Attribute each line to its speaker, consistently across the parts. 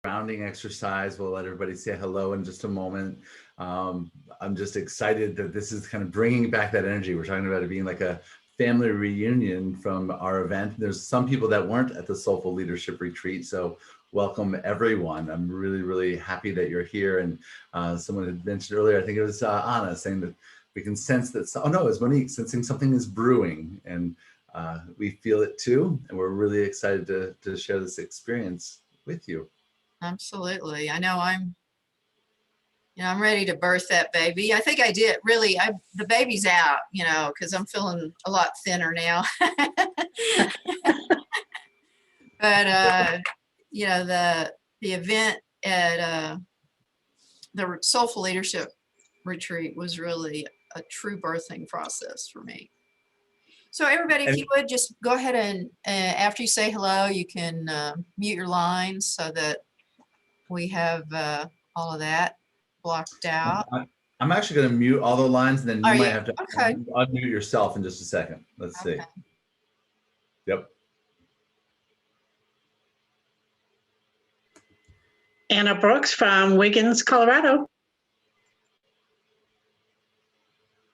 Speaker 1: grounding exercise. We'll let everybody say hello in just a moment. I'm just excited that this is kind of bringing back that energy. We're talking about it being like a family reunion from our event. There's some people that weren't at the Soulful Leadership Retreat, so welcome everyone. I'm really, really happy that you're here. And someone had mentioned earlier, I think it was Anna, saying that we can sense that, oh no, it's Monique sensing something is brewing, and we feel it too. And we're really excited to share this experience with you.
Speaker 2: Absolutely. I know I'm ready to birth that baby. I think I did really, the baby's out, because I'm feeling a lot thinner now. But, the event at the Soulful Leadership Retreat was really a true birthing process for me. So everybody, if you would just go ahead and after you say hello, you can mute your lines so that we have all of that blocked out.
Speaker 1: I'm actually going to mute all the lines, and then you might have to
Speaker 2: okay.
Speaker 1: unmute yourself in just a second. Let's see. Yep.
Speaker 3: Anna Brooks from Wiggins, Colorado.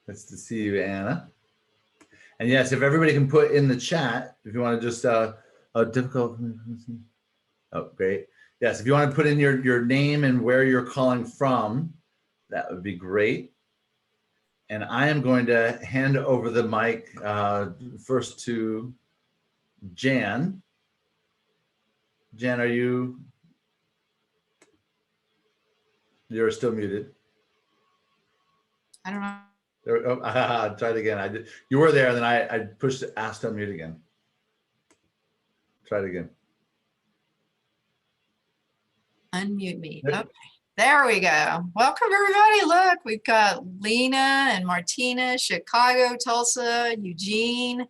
Speaker 1: Nice to see you, Anna. And yes, if everybody can put in the chat, if you want to just, difficult. Oh, great. Yes, if you want to put in your name and where you're calling from, that would be great. And I am going to hand over the mic first to Jan. Jan, you're still muted.
Speaker 2: I don't know.
Speaker 1: There, oh, try it again. You were there, and then I pushed asked to unmute again. Try it again.
Speaker 2: Unmute me. Okay. There we go. Welcome, everybody. Look, we've got Lena and Martina, Chicago, Tulsa, Eugene.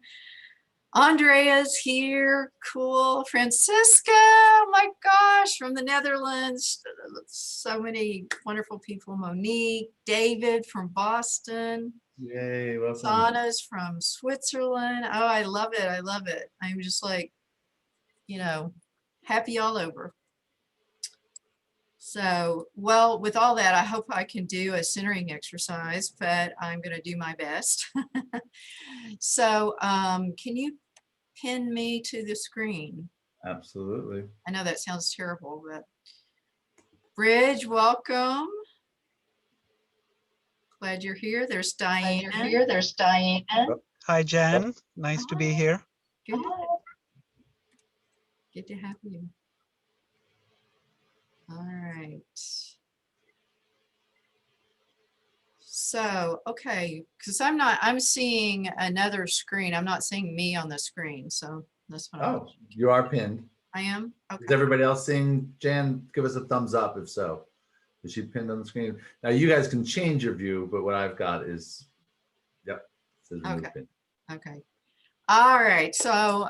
Speaker 2: Andrea's here. Cool. Francisca, oh my gosh, from the Netherlands. So many wonderful people. Monique, David from Boston.
Speaker 1: Yay, welcome.
Speaker 2: Sana's from Switzerland. Oh, I love it. I love it. I'm just like, happy all over. So, well, with all that, I hope I can do a centering exercise, but I'm going to do my best. So, can you pin me to the screen?
Speaker 1: Absolutely.
Speaker 2: I know that sounds terrible, but Bridge, welcome. Glad you're here. There's Diana.
Speaker 4: Hi, Jan. Nice to be here.
Speaker 2: Good. Good to have you. All right. So, okay, because I'm seeing another screen. I'm not seeing me on the screen. So that's what
Speaker 1: Oh, you are pinned.
Speaker 2: I am? Okay.
Speaker 1: Is everybody else seeing Jan? Give us a thumbs up if so. Is she pinned on the screen? Now you guys can change your view, but what I've got is, yep. Says remove pin.
Speaker 2: Okay. All right. So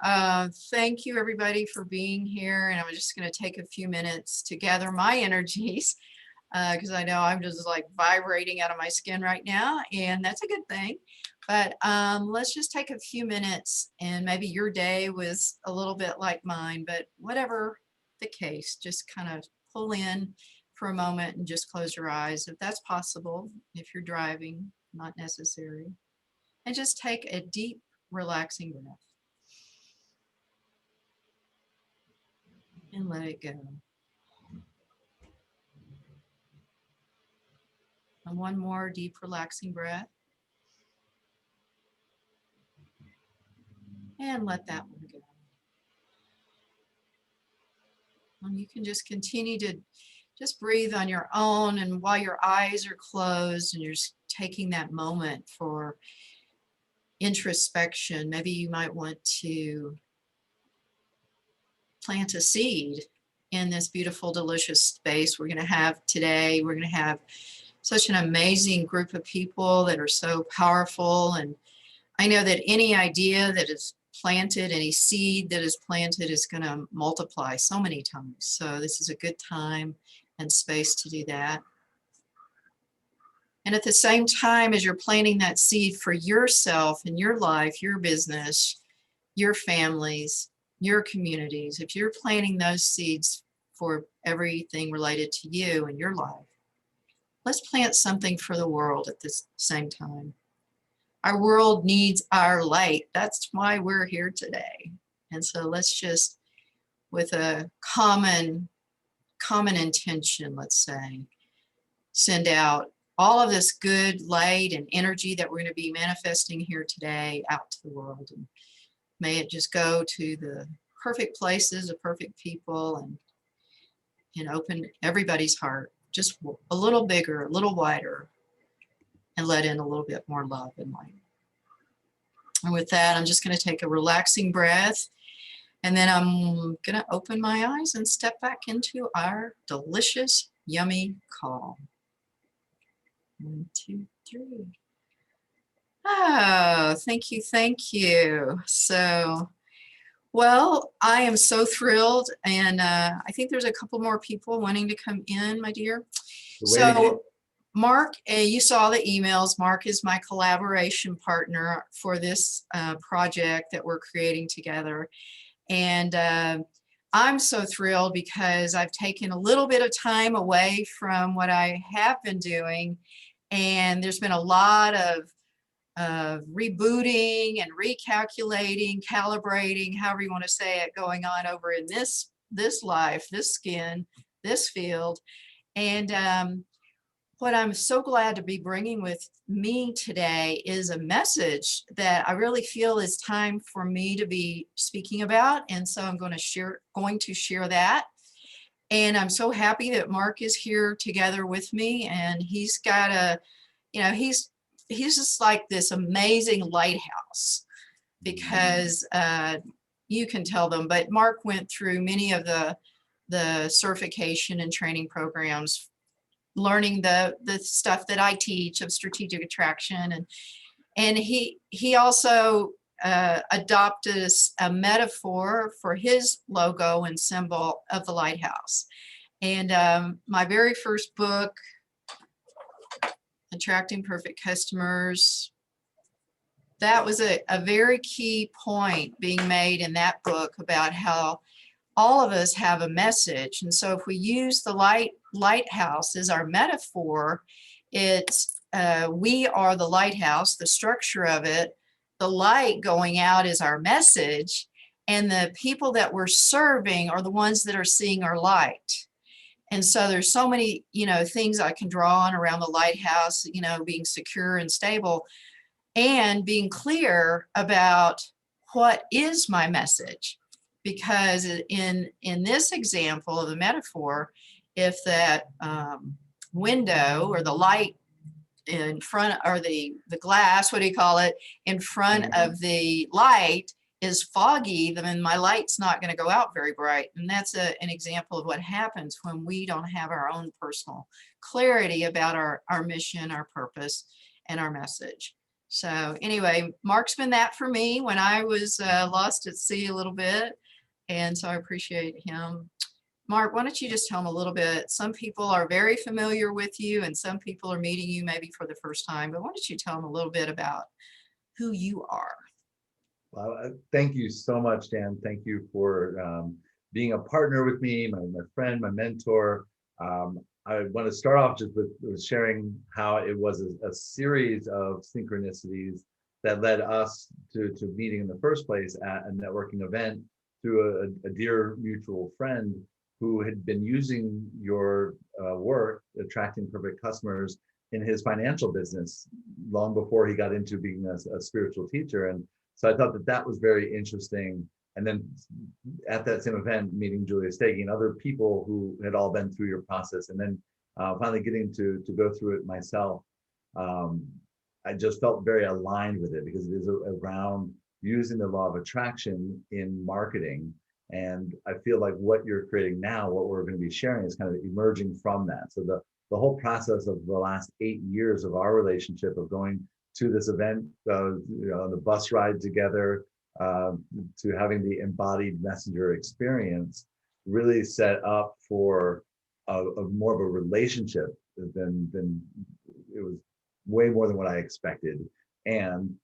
Speaker 2: thank you, everybody, for being here. And I'm just going to take a few minutes to gather my energies because I know I'm just like vibrating out of my skin right now. And that's a good thing. But let's just take a few minutes, and maybe your day was a little bit like mine, but whatever the case, just kind of pull in for a moment and just close your eyes if that's possible. If you're driving, not necessary. And just take a deep, relaxing breath. And let it go. And one more deep, relaxing breath. And let that one go. And you can just continue to just breathe on your own, and while your eyes are closed and you're just taking that moment for introspection, maybe you might want to plant a seed in this beautiful, delicious space we're going to have today. We're going to have such an amazing group of people that are so powerful. And I know that any idea that is planted, any seed that is planted is going to multiply so many times. So this is a good time and space to do that. And at the same time as you're planting that seed for yourself and your life, your business, your families, your communities, if you're planting those seeds for everything related to you and your life. Let's plant something for the world at this same time. Our world needs our light. That's why we're here today. And so let's just, with a common intention, let's say, send out all of this good light and energy that we're going to be manifesting here today out to the world. And may it just go to the perfect places, the perfect people, and open everybody's heart just a little bigger, a little wider, and let in a little bit more love and light. And with that, I'm just going to take a relaxing breath, and then I'm going to open my eyes and step back into our delicious, yummy call. 1, 2, 3. Oh, thank you, thank you. So, well, I am so thrilled, and I think there's a couple more people wanting to come in, my dear. So, Mark, you saw the emails. Mark is my collaboration partner for this project that we're creating together. And I'm so thrilled because I've taken a little bit of time away from what I have been doing. And there's been a lot of rebooting and recalculating, calibrating, however you want to say it, going on over in this life, this skin, this field. And what I'm so glad to be bringing with me today is a message that I really feel is time for me to be speaking about. And so I'm going to share that. And I'm so happy that Mark is here together with me, and he's got he's just like this amazing lighthouse, because you can tell them, but Mark went through many of the certification and training programs, learning the stuff that I teach of strategic attraction, and he also adopted a metaphor for his logo and symbol of the lighthouse. And my very first book, Attracting Perfect Customers, that was a very key point being made in that book about how all of us have a message. And so if we use the lighthouse as our metaphor, it's we are the lighthouse, the structure of it, the light going out is our message, and the people that we're serving are the ones that are seeing our light. And so there's so many, things I can draw on around the lighthouse, being secure and stable, and being clear about what is my message. Because in this example of the metaphor, if that window or the light in front, or the glass, what do you call it, in front of the light is foggy, then my light's not going to go out very bright. And that's an example of what happens when we don't have our own personal clarity about our mission, our purpose, and our message. So anyway, Mark's been that for me when I was lost at sea a little bit. And so I appreciate him. Mark, why don't you just tell them a little bit? Some people are very familiar with you, and some people are meeting you maybe for the first time, but why don't you tell them a little bit about who you are?
Speaker 1: Well, thank you so much, Dan. Thank you for being a partner with me, my friend, my mentor. I want to start off just with sharing how it was a series of synchronicities that led us to meeting in the first place at a networking event through a dear mutual friend who had been using your work, Attracting Perfect Customers, in his financial business long before he got into being a spiritual teacher. And so I thought that was very interesting. And then at that same event, meeting Julia Stagey and other people who had all been through your process, and then finally getting to go through it myself, I just felt very aligned with it, because it is around using the law of attraction in marketing. And I feel like what you're creating now, what we're going to be sharing, is kind of emerging from that. So the whole process of the last 8 years of our relationship, of going to this event, the bus ride together, to having the embodied messenger experience, really set up for a more of a relationship than it was, way more than what I expected. And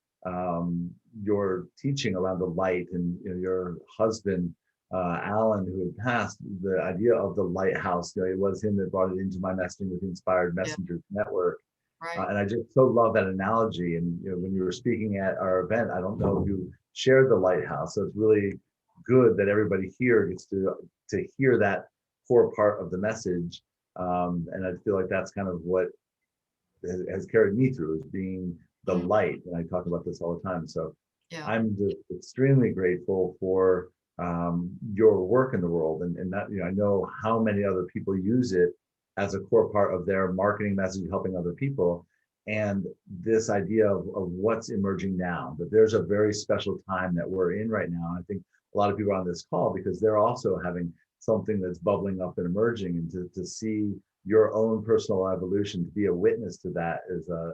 Speaker 1: your teaching around the light, and your husband Alan, who had passed, the idea of the lighthouse, it was him that brought it into my messaging with Inspired
Speaker 2: Yeah.
Speaker 1: Messengers Network.
Speaker 2: Right.
Speaker 1: And I just so love that analogy. And when you were speaking at our event, I don't know if you shared the lighthouse. So it's really good that everybody here gets to hear that core part of the message. And I feel like that's kind of what has carried me through, is being the light. And I talk about this all the time. So
Speaker 2: Yeah.
Speaker 1: I'm just extremely grateful for your work in the world, and that, I know how many other people use it as a core part of their marketing message, helping other people. And this idea of what's emerging now, that there's a very special time that we're in right now. I think a lot of people are on this call because they're also having something that's bubbling up and emerging, and to see your own personal evolution, to be a witness to that, is a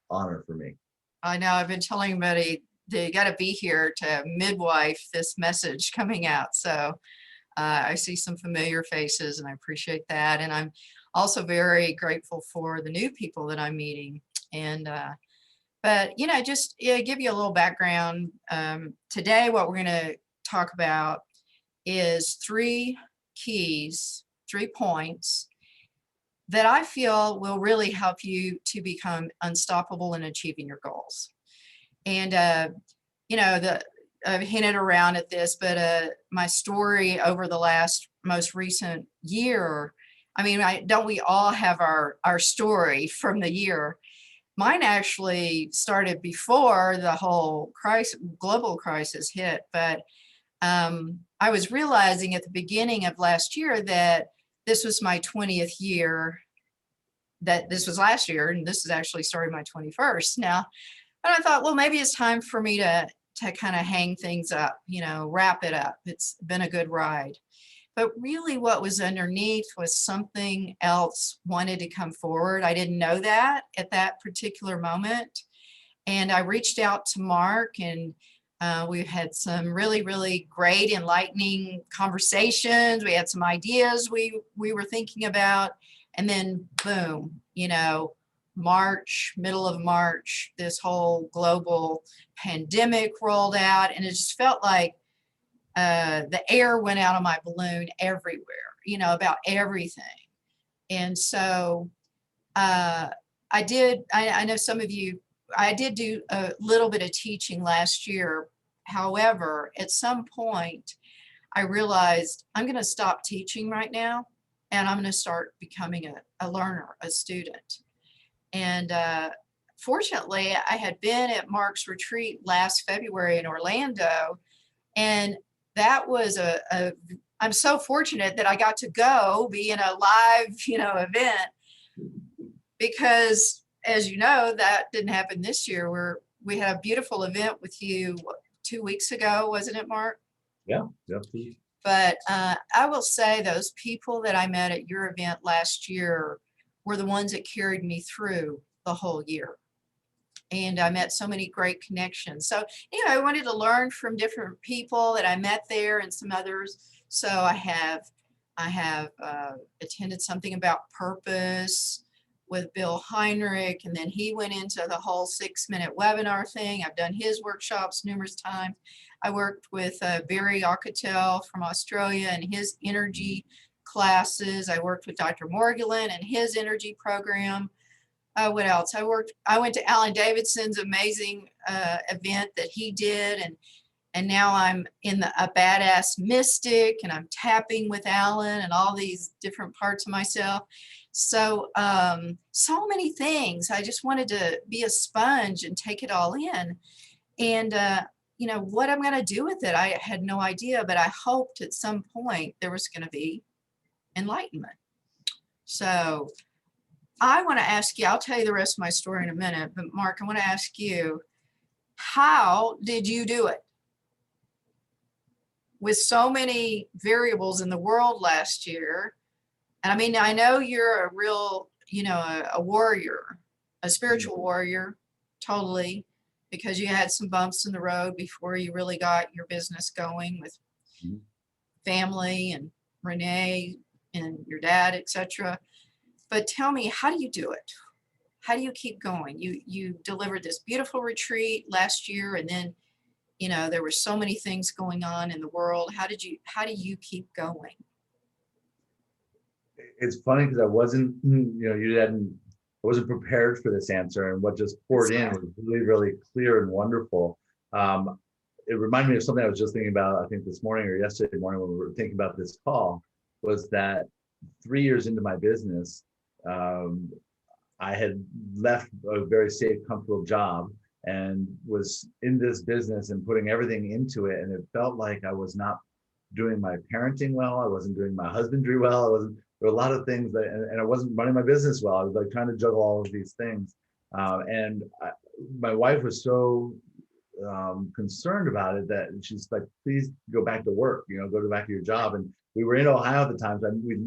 Speaker 1: honor for me.
Speaker 2: I know. I've been telling everybody they got to be here to midwife this message coming out. So I see some familiar faces, and I appreciate that. And I'm also very grateful for the new people that I'm meeting. And but just give you a little background. Today, what we're going to talk about is 3 keys, 3 points that I feel will really help you to become unstoppable in achieving your goals. And, I've hinted around at this, but my story over the most recent year, I mean, don't we all have our story from the year? Mine actually started before the whole global crisis hit, but I was realizing at the beginning of last year that this was my 20th year, that this was last year, and this is actually starting my 21st now. And I thought, well, maybe it's time for me to kind of hang things up, wrap it up. It's been a good ride. But really what was underneath was something else wanted to come forward. I didn't know that at that particular moment. And I reached out to Mark, and we've had some really, really great, enlightening conversations. We had some ideas we were thinking about. And then boom, middle of March, this whole global pandemic rolled out, and it just felt like the air went out of my balloon everywhere, about everything. And so I know some of you, I did do a little bit of teaching last year. However, at some point, I realized I'm going to stop teaching right now, and I'm going to start becoming a learner, a student. And fortunately, I had been at Mark's retreat last February in Orlando, and that was I'm so fortunate that I got to go be in a live, event, because as you know, that didn't happen this year. We had a beautiful event with you 2 weeks ago, wasn't it, Mark?
Speaker 1: Yeah, definitely.
Speaker 2: But I will say those people that I met at your event last year were the ones that carried me through the whole year. And I met so many great connections. So, I wanted to learn from different people that I met there and some others. So I have attended something about purpose with Bill Heinrich, and then he went into the whole 6-minute webinar thing. I've done his workshops numerous times. I worked with Barry Alcatel from Australia and his energy classes. I worked with Dr. Morgulin and his energy program. What else? I went to Alan Davidson's amazing event that he did, and now I'm in a badass mystic, and I'm tapping with Alan and all these different parts of myself. So so many things. I just wanted to be a sponge and take it all in. And what I'm going to do with it, I had no idea, but I hoped at some point there was going to be enlightenment. So I want to ask you, I'll tell you the rest of my story in a minute, but Mark, I want to ask you, how did you do it? With so many variables in the world last year. And I mean, I know you're a real, a warrior, a spiritual warrior, totally, because you had some bumps in the road before you really got your business going with family and Renee and your dad, etc. But tell me, how do you do it? How do you keep going? You delivered this beautiful retreat last year, and then, you know, there were so many things going on in the world. How do you keep going?
Speaker 1: It's funny because I wasn't, I wasn't prepared for this answer, and what just poured in was really, really clear and wonderful. It reminded me of something I was just thinking about, I think this morning or yesterday morning when we were thinking about this call, was that 3 years into my business, I had left a very safe, comfortable job and was in this business and putting everything into it. And it felt like I was not doing my parenting well. I wasn't doing my husbandry well. There were a lot of things that, and I wasn't running my business well. I was like trying to juggle all of these things. My wife was so concerned about it that she's like, please go back to work, go back to your job. And we were in Ohio at the time, so we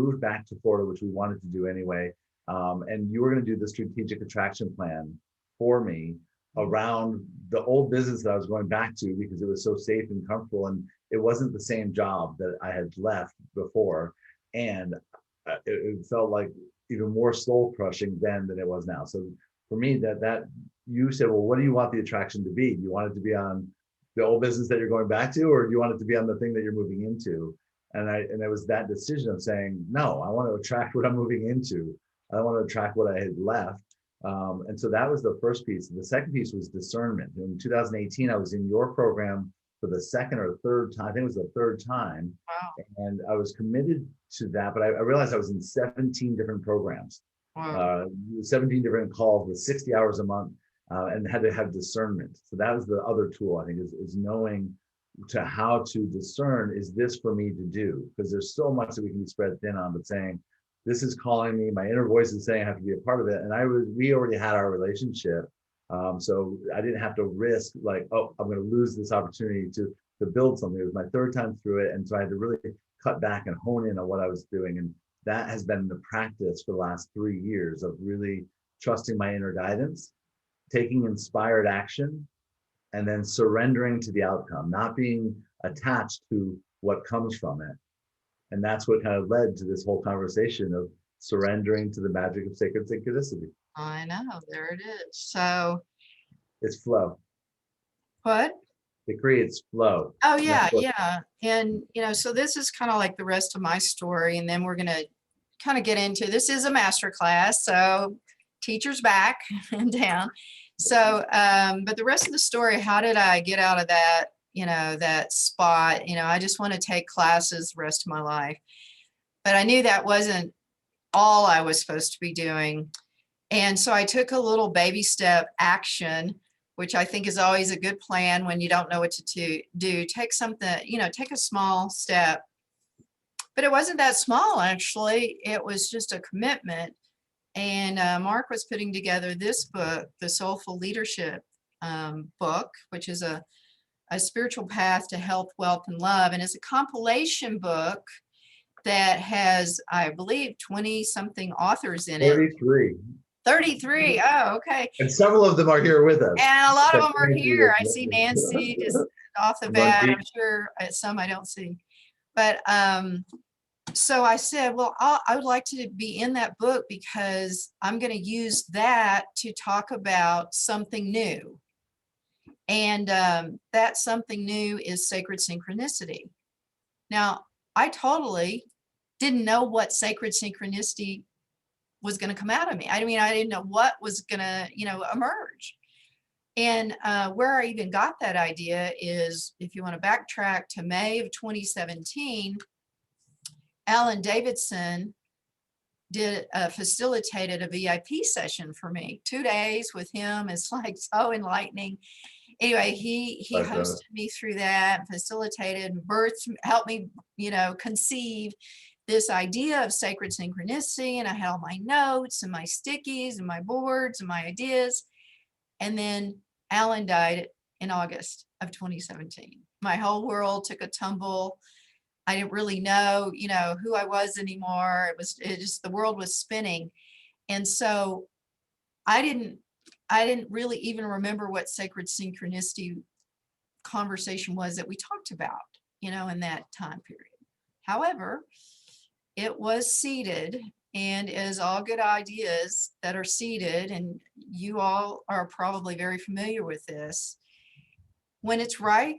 Speaker 1: moved back to Florida, which we wanted to do anyway. And you were going to do the strategic attraction plan for me around the old business that I was going back to because it was so safe and comfortable, and it wasn't the same job that I had left before. And it felt like even more soul crushing then than it was now. So for me, that you said, well, what do you want the attraction to be? Do you want it to be on the old business that you're going back to, or do you want it to be on the thing that you're moving into? And it was that decision of saying, no, I want to attract what I'm moving into. I don't want to attract what I had left. And so that was the first piece. The second piece was discernment. In 2018, I was in your program for the second or third time. I think it was the third time.
Speaker 2: Wow.
Speaker 1: And I was committed to that, but I realized I was in 17 different programs,
Speaker 2: Wow.
Speaker 1: 17 different calls with 60 hours a month, and had to have discernment. So that was the other tool, I think, is knowing to how to discern, is this for me to do? Because there's so much that we can be spread thin on, but saying, this is calling me, my inner voice is saying I have to be a part of it. And we already had our relationship. So I didn't have to risk like, oh, I'm going to lose this opportunity to build something. It was my third time through it. And so I had to really cut back and hone in on what I was doing. And that has been the practice for the last 3 years of really trusting my inner guidance, taking inspired action, and then surrendering to the outcome, not being attached to what comes from it. And that's what kind of led to this whole conversation of surrendering to the magic of sacred synchronicity.
Speaker 2: I know, there it is. So
Speaker 1: it's flow.
Speaker 2: what?
Speaker 1: It creates flow.
Speaker 2: Oh yeah, yeah. And so this is kind of like the rest of my story, and then we're gonna kind of get into, this is a master class, so teacher's back and down. So but the rest of the story, how did I get out of that, that spot? I just want to take classes the rest of my life. But I knew that wasn't all I was supposed to be doing. And so I took a little baby step action, which I think is always a good plan when you don't know what to do. Take something, take a small step. But it wasn't that small, actually. It was just a commitment. And Mark was putting together this book, the Soulful Leadership book, which is a spiritual path to health, wealth, and love. And it's a compilation book that has, I believe, 20-something authors in it.
Speaker 1: 33.
Speaker 2: 33. Oh, okay.
Speaker 1: And several of them are here with us.
Speaker 2: And a lot of them are here. I see Nancy just off the bat. I'm sure some I don't see. But so I said, well, I would like to be in that book because I'm going to use that to talk about something new. And that something new is sacred synchronicity. Now, I totally didn't know what sacred synchronicity was going to come out of me. I mean, I didn't know what was going to, emerge. And where I even got that idea is, if you want to backtrack to May of 2017, Alan Davidson facilitated a VIP session for me. 2 days with him is like so enlightening. Anyway, he hosted me through that, facilitated, helped me, conceive this idea of sacred synchronicity. And I had all my notes and my stickies and my boards and my ideas. And then Alan died in August of 2017. My whole world took a tumble. I didn't really know, who I was anymore. It just, the world was spinning. And so I didn't really even remember what sacred synchronicity conversation was that we talked about, in that time period. However, it was seeded, and as all good ideas that are seeded, and you all are probably very familiar with this, when it's right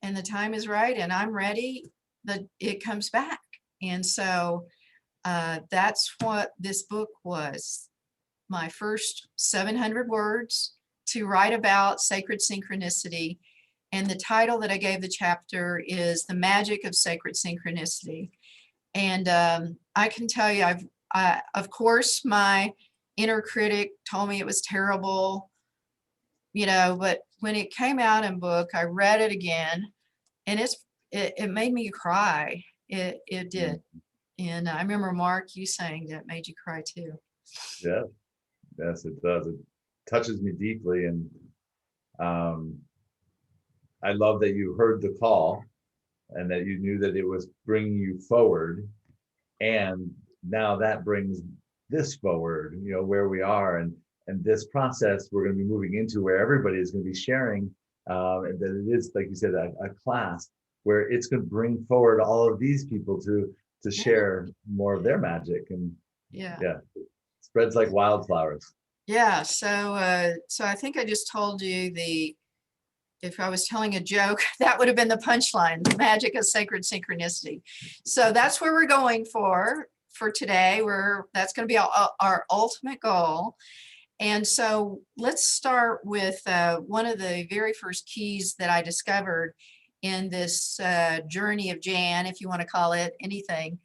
Speaker 2: and the time is right and I'm ready, it comes back. And so that's what this book was. My first 700 words to write about sacred synchronicity. And the title that I gave the chapter is The Magic of Sacred Synchronicity. And I can tell you, of course, my inner critic told me it was terrible, but when it came out in book, I read it again, and it made me cry. It did. And I remember, Mark, you saying that made you cry too.
Speaker 1: Yeah, yes, it does. It touches me deeply. And I love that you heard the call and that you knew that it was bringing you forward. And now that brings this forward, where we are. And this process we're going to be moving into where everybody is going to be sharing, and that it is, like you said, a class where it's going to bring forward all of these people to share more of their magic. And yeah, spreads like wildflowers.
Speaker 2: Yeah. So I think I just told you if I was telling a joke, that would have been the punchline, the magic of sacred synchronicity. So that's where we're going for today. That's going to be our ultimate goal. And so let's start with one of the very first keys that I discovered in this journey of Jan, if you want to call it anything,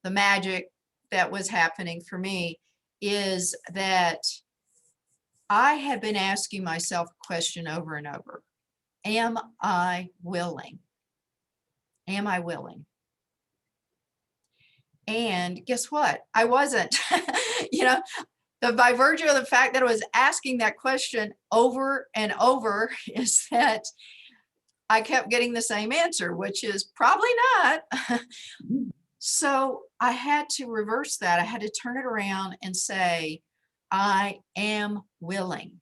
Speaker 2: the magic that was happening for me is that I have been asking myself a question over and over. Am I willing? Am I willing? And guess what? I wasn't. By virtue of the fact that I was asking that question over and over is that I kept getting the same answer, which is probably not. So I had to reverse that. I had to turn it around and say, I am willing.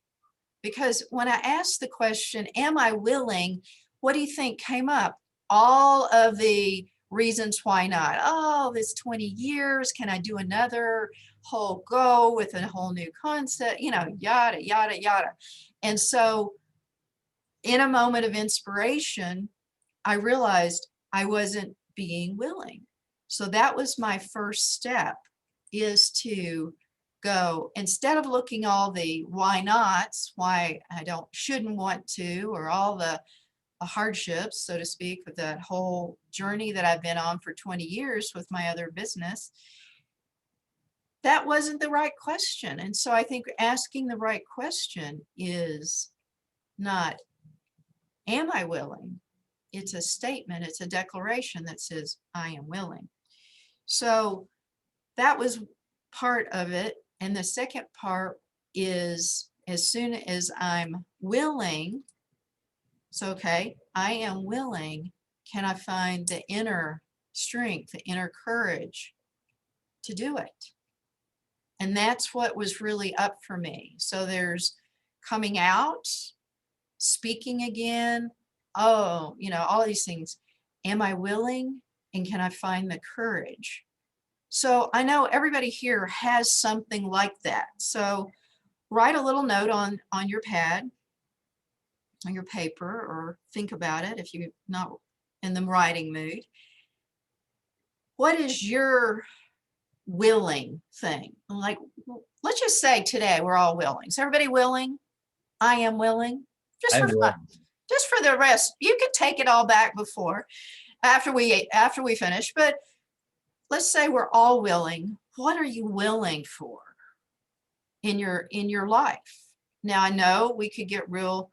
Speaker 2: Because when I asked the question, am I willing? What do you think came up? All of the reasons why not. Oh, it's 20 years. Can I do another whole go with a whole new concept? Yada, yada, yada. And so in a moment of inspiration, I realized I wasn't being willing. So that was my first step, is to go, instead of looking all the why nots, why I shouldn't want to, or all the hardships, so to speak, with that whole journey that I've been on for 20 years with my other business, that wasn't the right question. And so I think asking the right question is not, am I willing? It's a statement, it's a declaration that says, I am willing. So that was part of it. And the second part is, as soon as I'm willing, so, okay, I am willing, can I find the inner strength, the inner courage to do it? And that's what was really up for me. So there's coming out, speaking again, all these things. Am I willing? And can I find the courage? So I know everybody here has something like that. So write a little note on your pad, on your paper, or think about it if you're not in the writing mood. What is your willing thing? Like, let's just say today we're all willing. Is everybody willing? I am willing. Just for fun. Just for the rest. You could take it all back after we finish, but let's say we're all willing. What are you willing for in your life? Now I know we could get real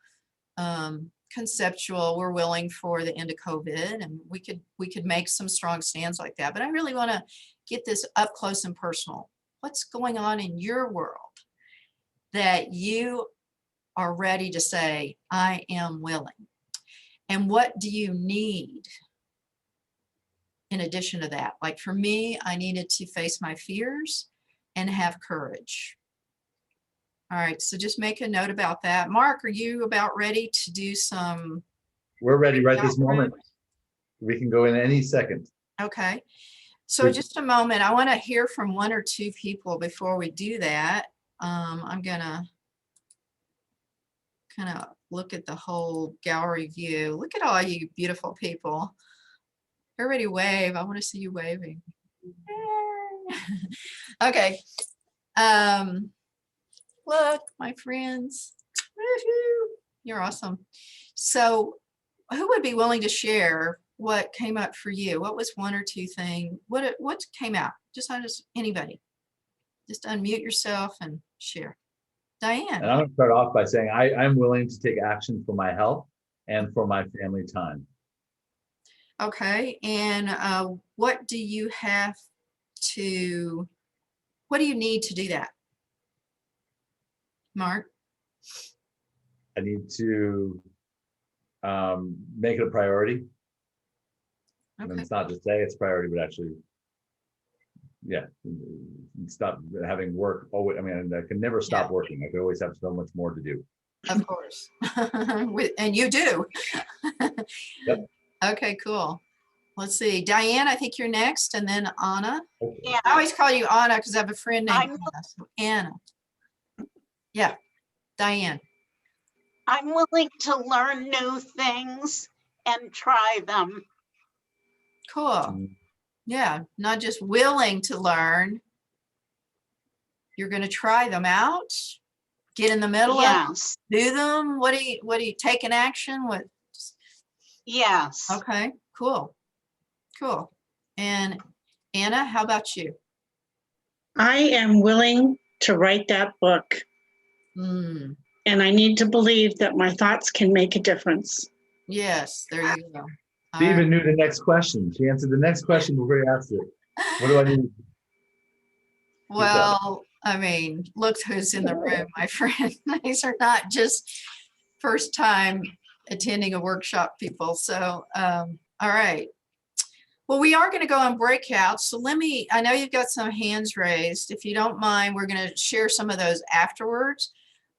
Speaker 2: conceptual. We're willing for the end of COVID, and we could make some strong stands like that. But I really want to get this up close and personal. What's going on in your world that you are ready to say, I am willing? And what do you need in addition to that? Like for me, I needed to face my fears and have courage. All right, so just make a note about that. Mark, are you about ready to do some?
Speaker 1: We're ready right this moment. We can go in any second.
Speaker 2: Okay, so just a moment. I want to hear from one or two people before we do that. I'm gonna kind of look at the whole gallery view. Look at all you beautiful people. Everybody wave. I want to see you waving. Okay. Look, my friends. Woohoo. You're awesome. So who would be willing to share what came up for you? What was one or two things? What came out? Just anybody. Just unmute yourself and share. Diane.
Speaker 1: And I'm going to start off by saying I'm willing to take action for my health and for my family time.
Speaker 2: Okay. And what do you need to do that? Mark?
Speaker 1: I need to make it a priority.
Speaker 2: Okay.
Speaker 1: And it's not just say it's a priority, but actually, yeah, stop having work. Oh, I mean, I can never stop working. I could always have so much more to do.
Speaker 2: Of course. And you do.
Speaker 1: Yep.
Speaker 2: Okay, cool. Let's see. Diane, I think you're next, and then Anna.
Speaker 1: Okay.
Speaker 3: Yeah.
Speaker 2: I always call you Anna because I have a friend named Anna. So Anna. Yeah. Diane.
Speaker 3: I'm willing to learn new things and try them.
Speaker 2: Cool. Yeah. Not just willing to learn. You're going to try them out. Get in the middle of
Speaker 3: Yes.
Speaker 2: do them. What do you take an action? What?
Speaker 3: Yes.
Speaker 2: Okay, cool. Cool. And Anna, how about you?
Speaker 3: I am willing to write that book,
Speaker 2: Mm,
Speaker 3: and I need to believe that my thoughts can make a difference.
Speaker 2: yes, there you go.
Speaker 1: She
Speaker 2: All
Speaker 1: even knew the next question. She answered the next question before you asked it. What do I need?
Speaker 2: Well, I mean, look who's in the room, my friend. These are not just first time attending a workshop people. So, all right. Well, we are going to go on breakouts. So I know you've got some hands raised. If you don't mind, we're going to share some of those afterwards.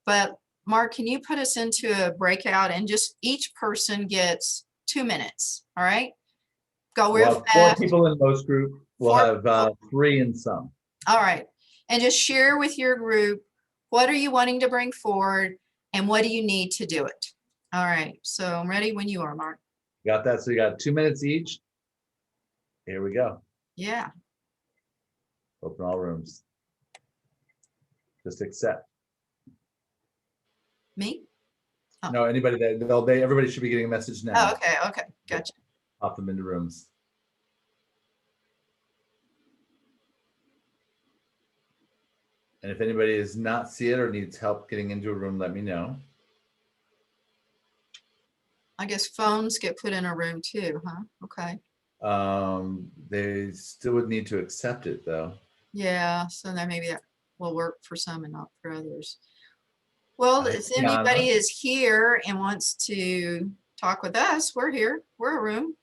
Speaker 2: But Mark, can you put us into a breakout and just each person gets 2 minutes? All right. Go real
Speaker 1: Well,
Speaker 2: fast.
Speaker 1: 4 people in most group. We'll have 3 in some.
Speaker 2: All right. And just share with your group, what are you wanting to bring forward and what do you need to do it? All right. So I'm ready when you are, Mark.
Speaker 1: Got that? So you got 2 minutes each. Here we go.
Speaker 2: Yeah.
Speaker 1: Open all rooms. Just accept.
Speaker 2: Me? Oh.
Speaker 1: No, anybody that everybody should be getting a message now.
Speaker 2: Oh, okay. Okay. Gotcha.
Speaker 1: Pop them into rooms. And if anybody does not see it or needs help getting into a room, let me know.
Speaker 2: I guess phones get put in a room too, huh? Okay.
Speaker 1: They still would need to accept it though.
Speaker 2: Yeah. So then maybe that will work for some and not for others. Well, if
Speaker 1: Yana.
Speaker 2: anybody is here and wants to talk with us, we're here. We're a room.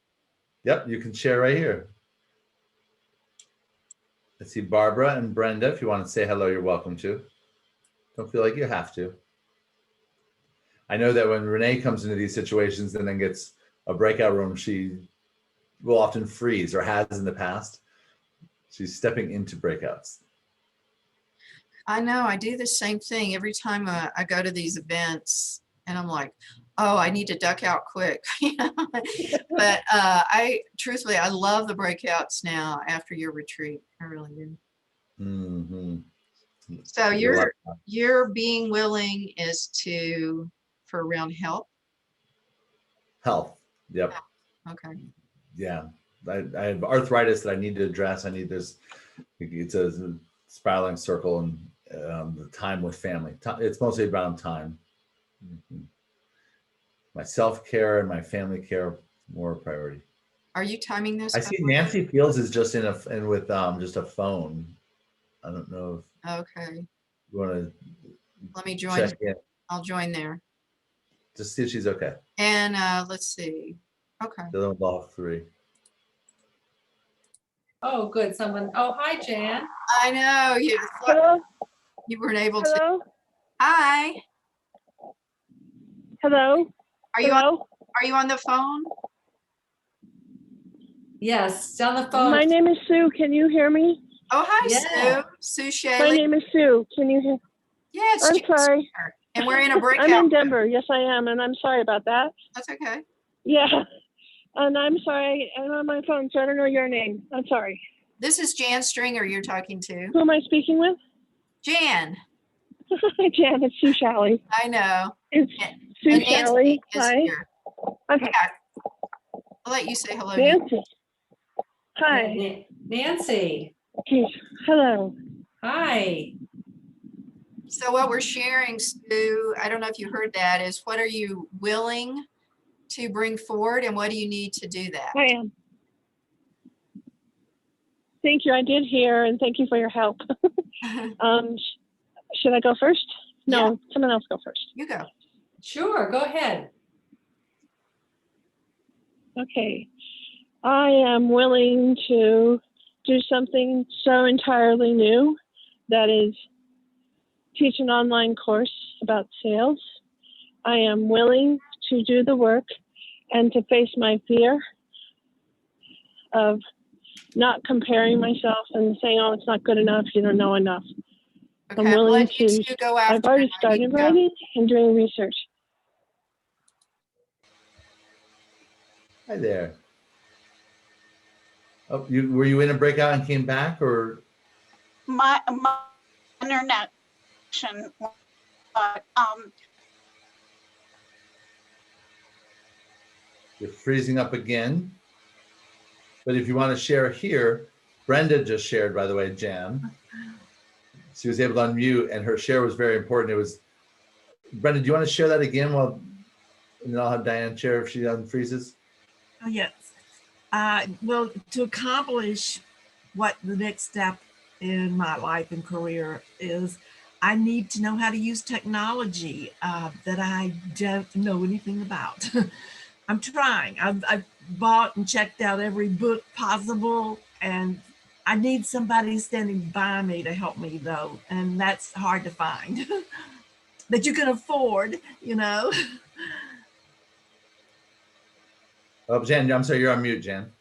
Speaker 1: Yep, you can share right here. Let's see, Barbara and Brenda, if you want to say hello, you're welcome to. Don't feel like you have to. I know that when Renee comes into these situations and then gets a breakout room, she will often freeze or has in the past. She's stepping into breakouts.
Speaker 2: I know, I do the same thing every time I go to these events and I'm like, oh, I need to duck out quick. But truthfully, I love the breakouts now after your retreat. I really do.
Speaker 1: Mm-hmm.
Speaker 2: So your being willing is for around health.
Speaker 1: Health. Yep.
Speaker 2: Okay.
Speaker 1: Yeah. I have arthritis that I need to address. I need this. It's a spiraling circle and the time with family. It's mostly about time. Mm-hmm. My self-care and my family care more priority.
Speaker 2: Are you timing this?
Speaker 1: I see Nancy Fields is just with just a phone. I don't know if
Speaker 2: Okay.
Speaker 1: you want to
Speaker 2: Let me join.
Speaker 1: check in.
Speaker 2: I'll join there.
Speaker 1: Just see if she's okay.
Speaker 2: And let's see. Okay.
Speaker 1: The law of 3.
Speaker 5: Oh, good. Oh, hi, Jan.
Speaker 2: I know you.
Speaker 6: Hello?
Speaker 2: You weren't able to.
Speaker 6: Hello?
Speaker 2: Hi.
Speaker 6: Hello?
Speaker 2: Are you
Speaker 6: Hello?
Speaker 2: Are you on the phone?
Speaker 5: Yes, on the phone.
Speaker 6: My name is Sue. Can you hear me?
Speaker 2: Oh, hi,
Speaker 5: Yeah.
Speaker 2: Sue. Sue
Speaker 6: My
Speaker 2: Shaley.
Speaker 6: name is Sue. Can you hear?
Speaker 2: Yeah, it's
Speaker 6: I'm
Speaker 2: Jane's
Speaker 6: sorry.
Speaker 2: here. And we're in a
Speaker 6: I'm
Speaker 2: breakout.
Speaker 6: in Denver. Yes, I am. And I'm sorry about that.
Speaker 2: That's okay.
Speaker 6: Yeah. And I'm sorry. I'm on my phone, so I don't know your name. I'm sorry.
Speaker 2: This is Jan Stringer you're talking to.
Speaker 6: Who am I speaking with?
Speaker 2: Jan,
Speaker 6: Hi, Jan. It's Sue Shalley.
Speaker 2: I know.
Speaker 6: It's
Speaker 2: And
Speaker 6: Sue
Speaker 2: Nancy
Speaker 6: Shalley.
Speaker 2: is
Speaker 6: Hi.
Speaker 2: here.
Speaker 6: Okay.
Speaker 2: I'll let you say hello. Nancy.
Speaker 6: Nancy. Hi.
Speaker 5: Nancy,
Speaker 6: Okay. Hello.
Speaker 5: hi.
Speaker 2: So what we're sharing, Sue, I don't know if you heard that, is what are you willing to bring forward and what do you need to do that?
Speaker 6: I am. Thank you. I did hear, and thank you for your help. Should I go first? No, someone else go first.
Speaker 2: You go.
Speaker 5: Sure, go ahead.
Speaker 6: Okay. I am willing to do something so entirely new, that is teach an online course about sales. I am willing to do the work and to face my fear of not comparing myself and saying, oh, it's not good enough, you don't know enough.
Speaker 2: Okay,
Speaker 6: I'm willing
Speaker 2: let you
Speaker 6: to,
Speaker 2: two go after
Speaker 6: I've already
Speaker 2: it. You
Speaker 6: started
Speaker 2: go.
Speaker 6: writing and doing research.
Speaker 1: Hi there. Oh, were you in a breakout and came back, or?
Speaker 3: My internet connection, but
Speaker 1: You're freezing up again. But if you want to share here, Brenda just shared, by the way, Jan. She was able to unmute and her share was very important. It was, Brenda, do you want to share that again? Well, and then I'll have Diane share if she unfreezes.
Speaker 7: Oh, yes. Well, to accomplish what the next step in my life and career is, I need to know how to use technology that I don't know anything about. I'm trying. I've bought and checked out every book possible, and I need somebody standing by me to help me, though, and that's hard to find. That you can afford, you know.
Speaker 1: Oh, Jan, I'm sorry, you're on mute, Jan.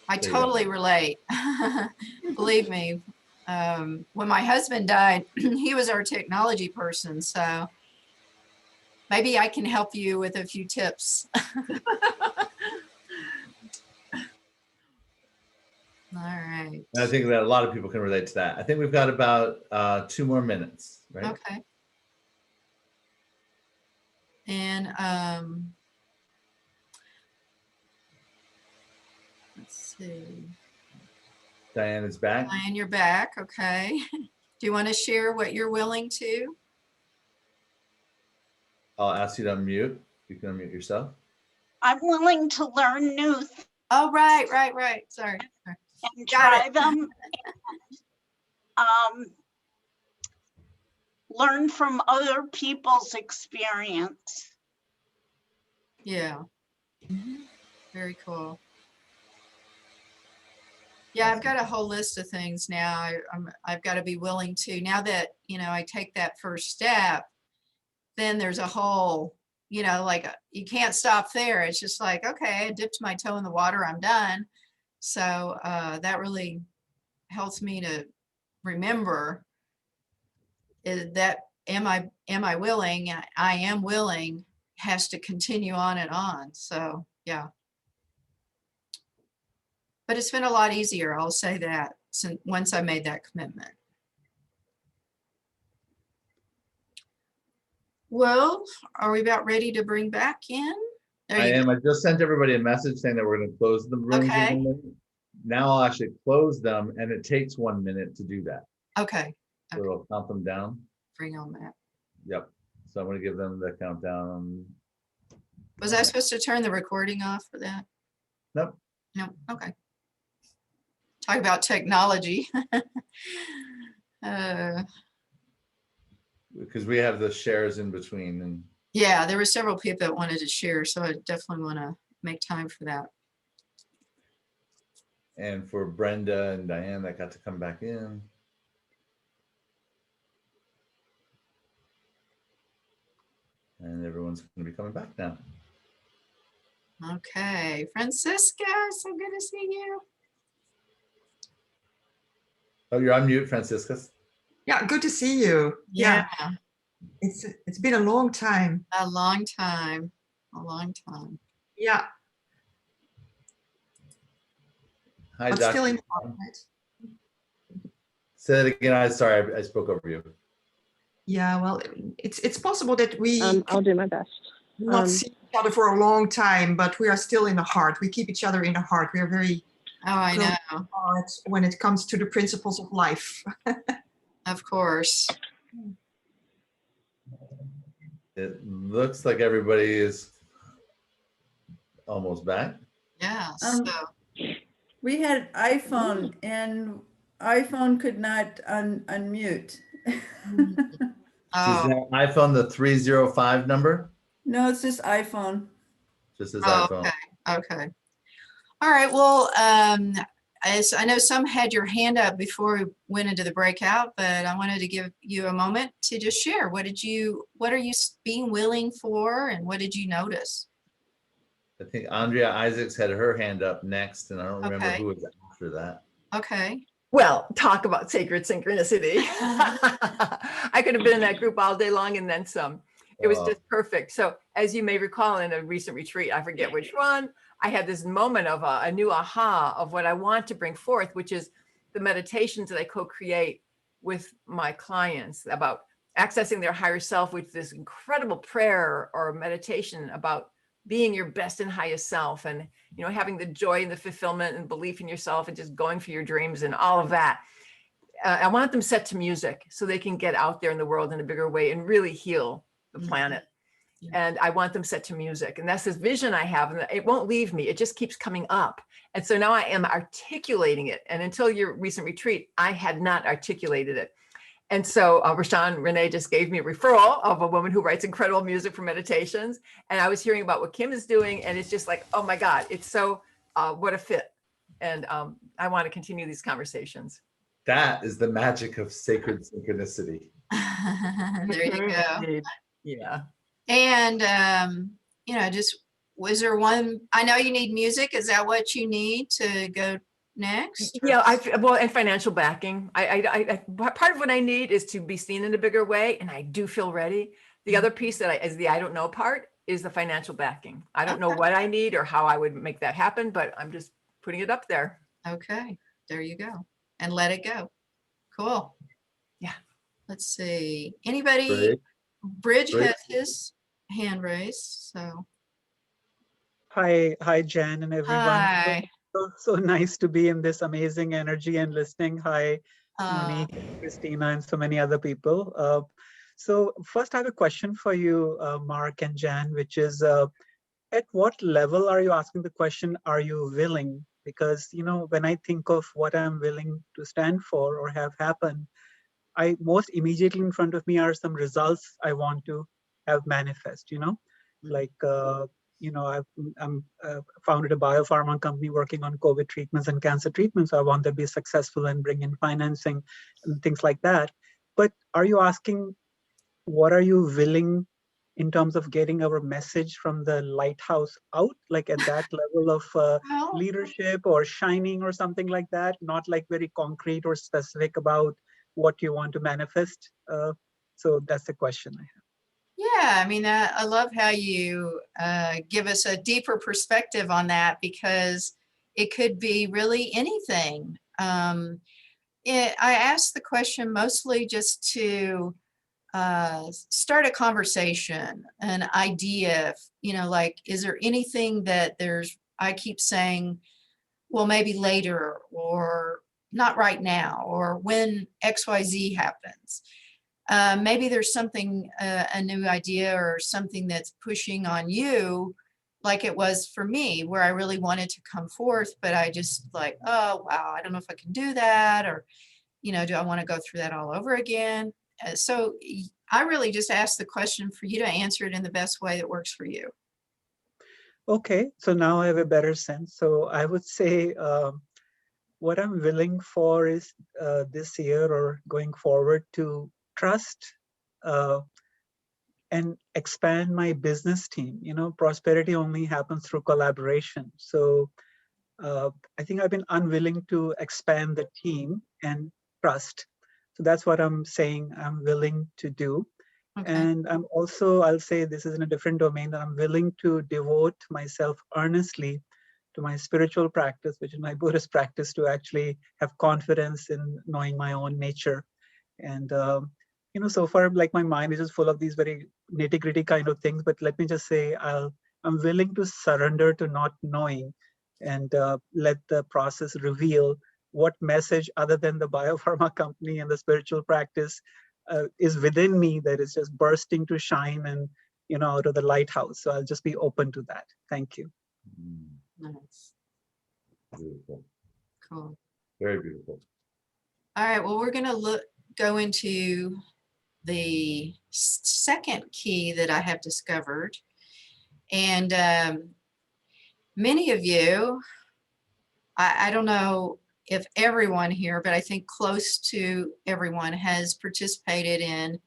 Speaker 2: I
Speaker 1: There you go.
Speaker 2: totally relate. Believe me, when my husband died, he was our technology person. So maybe I can help you with a few tips. All right.
Speaker 1: And I think that a lot of people can relate to that. I think we've got about 2 more minutes, right?
Speaker 2: Okay. And let's see.
Speaker 1: Diane is back.
Speaker 2: Diane, you're back. Okay. Do you want to share what you're willing to?
Speaker 1: I'll ask you to unmute. You can unmute yourself.
Speaker 3: I'm willing to learn new things
Speaker 2: Oh, right. Sorry.
Speaker 3: and
Speaker 2: Got
Speaker 3: try
Speaker 2: it.
Speaker 3: them. Learn from other people's experience.
Speaker 2: Yeah. Very cool. Yeah, I've got a whole list of things now. I've got to be willing to, now that, you know, I take that first step, then there's a whole, you know, like you can't stop there. It's just like, okay, I dipped my toe in the water, I'm done. So that really helps me to remember is that am I willing? I am willing has to continue on and on. So yeah. But it's been a lot easier, I'll say that, since once I made that commitment. Well, are we about ready to bring back in? There
Speaker 1: I
Speaker 2: you
Speaker 1: am. I just sent everybody a message saying that we're going to close the rooms
Speaker 2: Okay.
Speaker 1: in 1 minute. Now I'll actually close them, and it takes 1 minute to do that.
Speaker 2: Okay.
Speaker 1: So it'll count them down.
Speaker 2: Bring on that.
Speaker 1: Yep. So I'm going to give them the countdown.
Speaker 2: Was I supposed to turn the recording off for that?
Speaker 1: Nope.
Speaker 2: No. Okay. Talk about technology.
Speaker 1: Because we have the shares in between. And
Speaker 2: Yeah, there were several people that wanted to share, so I definitely want to make time for that.
Speaker 1: and for Brenda and Diane that got to come back in. And everyone's going to be coming back now.
Speaker 2: Okay, Francisca, so good to see you.
Speaker 1: Oh, you're on mute, Francisca.
Speaker 8: Yeah, good to see you. Yeah,
Speaker 2: Yeah,
Speaker 8: it's been a long time.
Speaker 2: a long time, a long time.
Speaker 8: Yeah,
Speaker 1: Hi,
Speaker 8: but still in
Speaker 1: Dr.
Speaker 8: contact.
Speaker 1: Say that again. I sorry, I spoke over you.
Speaker 8: Yeah, well, it's possible that we
Speaker 6: I'll do my best.
Speaker 8: not see each other for a long time, but we are still in the heart. We keep each other in the heart. We are very
Speaker 2: Oh, I
Speaker 8: close
Speaker 2: know,
Speaker 8: to heart when it comes to the principles of life.
Speaker 2: of course.
Speaker 1: It looks like everybody is almost back.
Speaker 2: Yeah,
Speaker 9: Um,
Speaker 2: so,
Speaker 9: We had iPhone and iPhone could not unmute.
Speaker 1: Is
Speaker 2: oh,
Speaker 1: that iPhone the 305 number?
Speaker 9: No, it's just iPhone.
Speaker 1: Just as
Speaker 2: oh,
Speaker 1: iPhone.
Speaker 2: okay, okay. All right, well, as I know some had your hand up before we went into the breakout, but I wanted to give you a moment to just share. What are you being willing for, and what did you notice?
Speaker 1: I think Andrea Isaacs had her hand up next, and I don't remember
Speaker 2: Okay.
Speaker 1: who was after that.
Speaker 2: Okay.
Speaker 10: Well, talk about sacred synchronicity. I could have been in that group all day long and then some. It was just perfect. So as you may recall in a recent retreat, I forget which one, I had this moment of a new aha of what I want to bring forth, which is the meditations that I co-create with my clients about accessing their higher self, with this incredible prayer or meditation about being your best and highest self, and having the joy and the fulfillment and belief in yourself and just going for your dreams and all of that. I want them set to music so they can get out there in the world in a bigger way and really heal the planet. And I want them set to music. And that's this vision I have, and it won't leave me. It just keeps coming up. And so now I am articulating it. And until your recent retreat, I had not articulated it. And so Rashawn Renee just gave me a referral of a woman who writes incredible music for meditations. And I was hearing about what Kim is doing. And it's just like, oh my God, it's so, what a fit. And I want to continue these conversations.
Speaker 1: That is the magic of sacred synchronicity.
Speaker 2: There you go.
Speaker 10: Indeed. Yeah.
Speaker 2: And, just, was there one, I know you need music. Is that what you need to go next?
Speaker 10: Yeah, and financial backing. I part of what I need is to be seen in a bigger way, and I do feel ready. The other piece that is the I don't know part is the financial backing. I don't know what I need or how I would make that happen, but I'm just putting it up there.
Speaker 2: Okay, there you go. And let it go. Cool.
Speaker 10: Yeah.
Speaker 2: Let's see. Anybody? Bridge
Speaker 1: Bridge.
Speaker 2: has his hand raised, so.
Speaker 4: Hi, Jen and everyone.
Speaker 2: Hi.
Speaker 4: So nice to be in this amazing energy and listening. Hi, Monique, Christina, and so many other people. So first I have a question for you, Mark and Jan, which is, at what level are you asking the question, are you willing? Because, when I think of what I'm willing to stand for or have happen, most immediately in front of me are some results I want to have manifest, like, I've founded a biopharma company working on COVID treatments and cancer treatments. So I want to be successful and bring in financing and things like that. But are you asking, what are you willing in terms of getting our message from the lighthouse out, like at that level of leadership or shining or something like that, not like very concrete or specific about what you want to manifest? So that's the question I have.
Speaker 2: Yeah, I mean, I love how you give us a deeper perspective on that, because it could be really anything. I asked the question mostly just to start a conversation, an idea, like, is there anything that I keep saying, well, maybe later, or not right now, or when XYZ happens. Maybe there's something, a new idea or something that's pushing on you, like it was for me, where I really wanted to come forth, but I just like, oh, wow, I don't know if I can do that, or, do I want to go through that all over again? So I really just asked the question for you to answer it in the best way that works for you.
Speaker 4: Okay, so now I have a better sense. So I would say what I'm willing for is this year or going forward to trust and expand my business team. Prosperity only happens through collaboration. So I think I've been unwilling to expand the team and trust. So that's what I'm saying I'm willing to do.
Speaker 2: Okay.
Speaker 4: And I'm also, I'll say this is in a different domain, that I'm willing to devote myself earnestly to my spiritual practice, which is my Buddhist practice, to actually have confidence in knowing my own nature. And, so far, like, my mind is just full of these very nitty gritty kind of things. But let me just say, I'm willing to surrender to not knowing and let the process reveal what message other than the biopharma company and the spiritual practice is within me that is just bursting to shine and, out of the lighthouse. So I'll just be open to that. Thank you.
Speaker 2: Nice.
Speaker 1: Beautiful.
Speaker 2: Cool.
Speaker 1: Very beautiful.
Speaker 2: All right. Well, we're going to go into the second key that I have discovered. And many of you, I don't know if everyone here, but I think close to everyone has participated in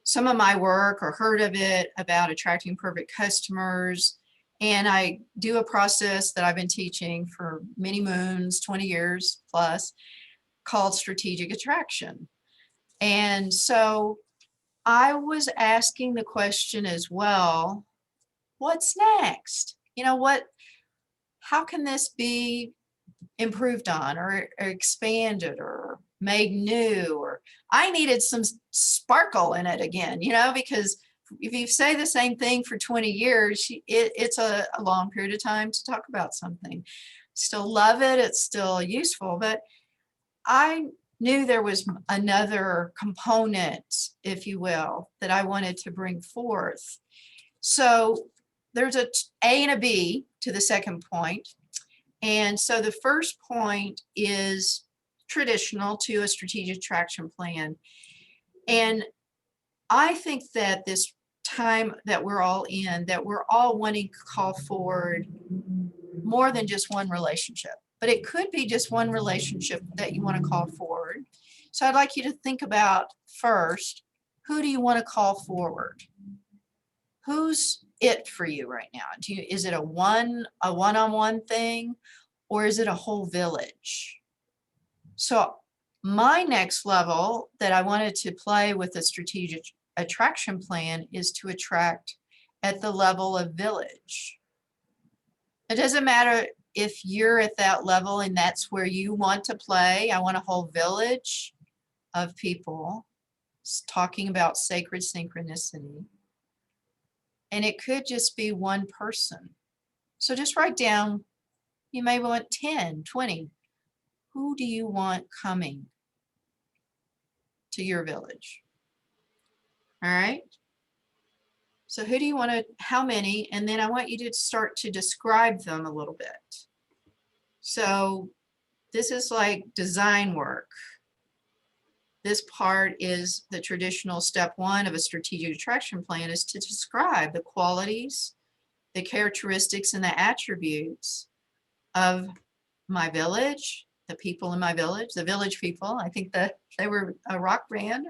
Speaker 2: some of my work or heard of it about attracting perfect customers. And I do a process that I've been teaching for many moons, 20 years plus, called strategic attraction. And so I was asking the question as well, what's next? How can this be improved on or expanded or made new? Or I needed some sparkle in it again, because if you say the same thing for 20 years, it's a long period of time to talk about something. Still love it. It's still useful, but I knew there was another component, if you will, that I wanted to bring forth. So there's a and a B to the second point. And so the first point is traditional to a strategic attraction plan. And I think that this time that we're all in, that we're all wanting to call forward more than just one relationship, but it could be just one relationship that you want to call forward. So I'd like you to think about first, who do you want to call forward? Who's it for you right now? Is it a one-on-one thing, or is it a whole village? So my next level that I wanted to play with the strategic attraction plan is to attract at the level of village. It doesn't matter if you're at that level and that's where you want to play. I want a whole village of people talking about sacred synchronicity. And it could just be one person. So just write down, you may want 10, 20. Who do you want coming to your village? All right. So who do you want to, how many? And then I want you to start to describe them a little bit. So this is like design work. This part is the traditional step one of a strategic attraction plan, is to describe the qualities, the characteristics, and the attributes of my village, the people in my village, the village people. I think that they were a rock band.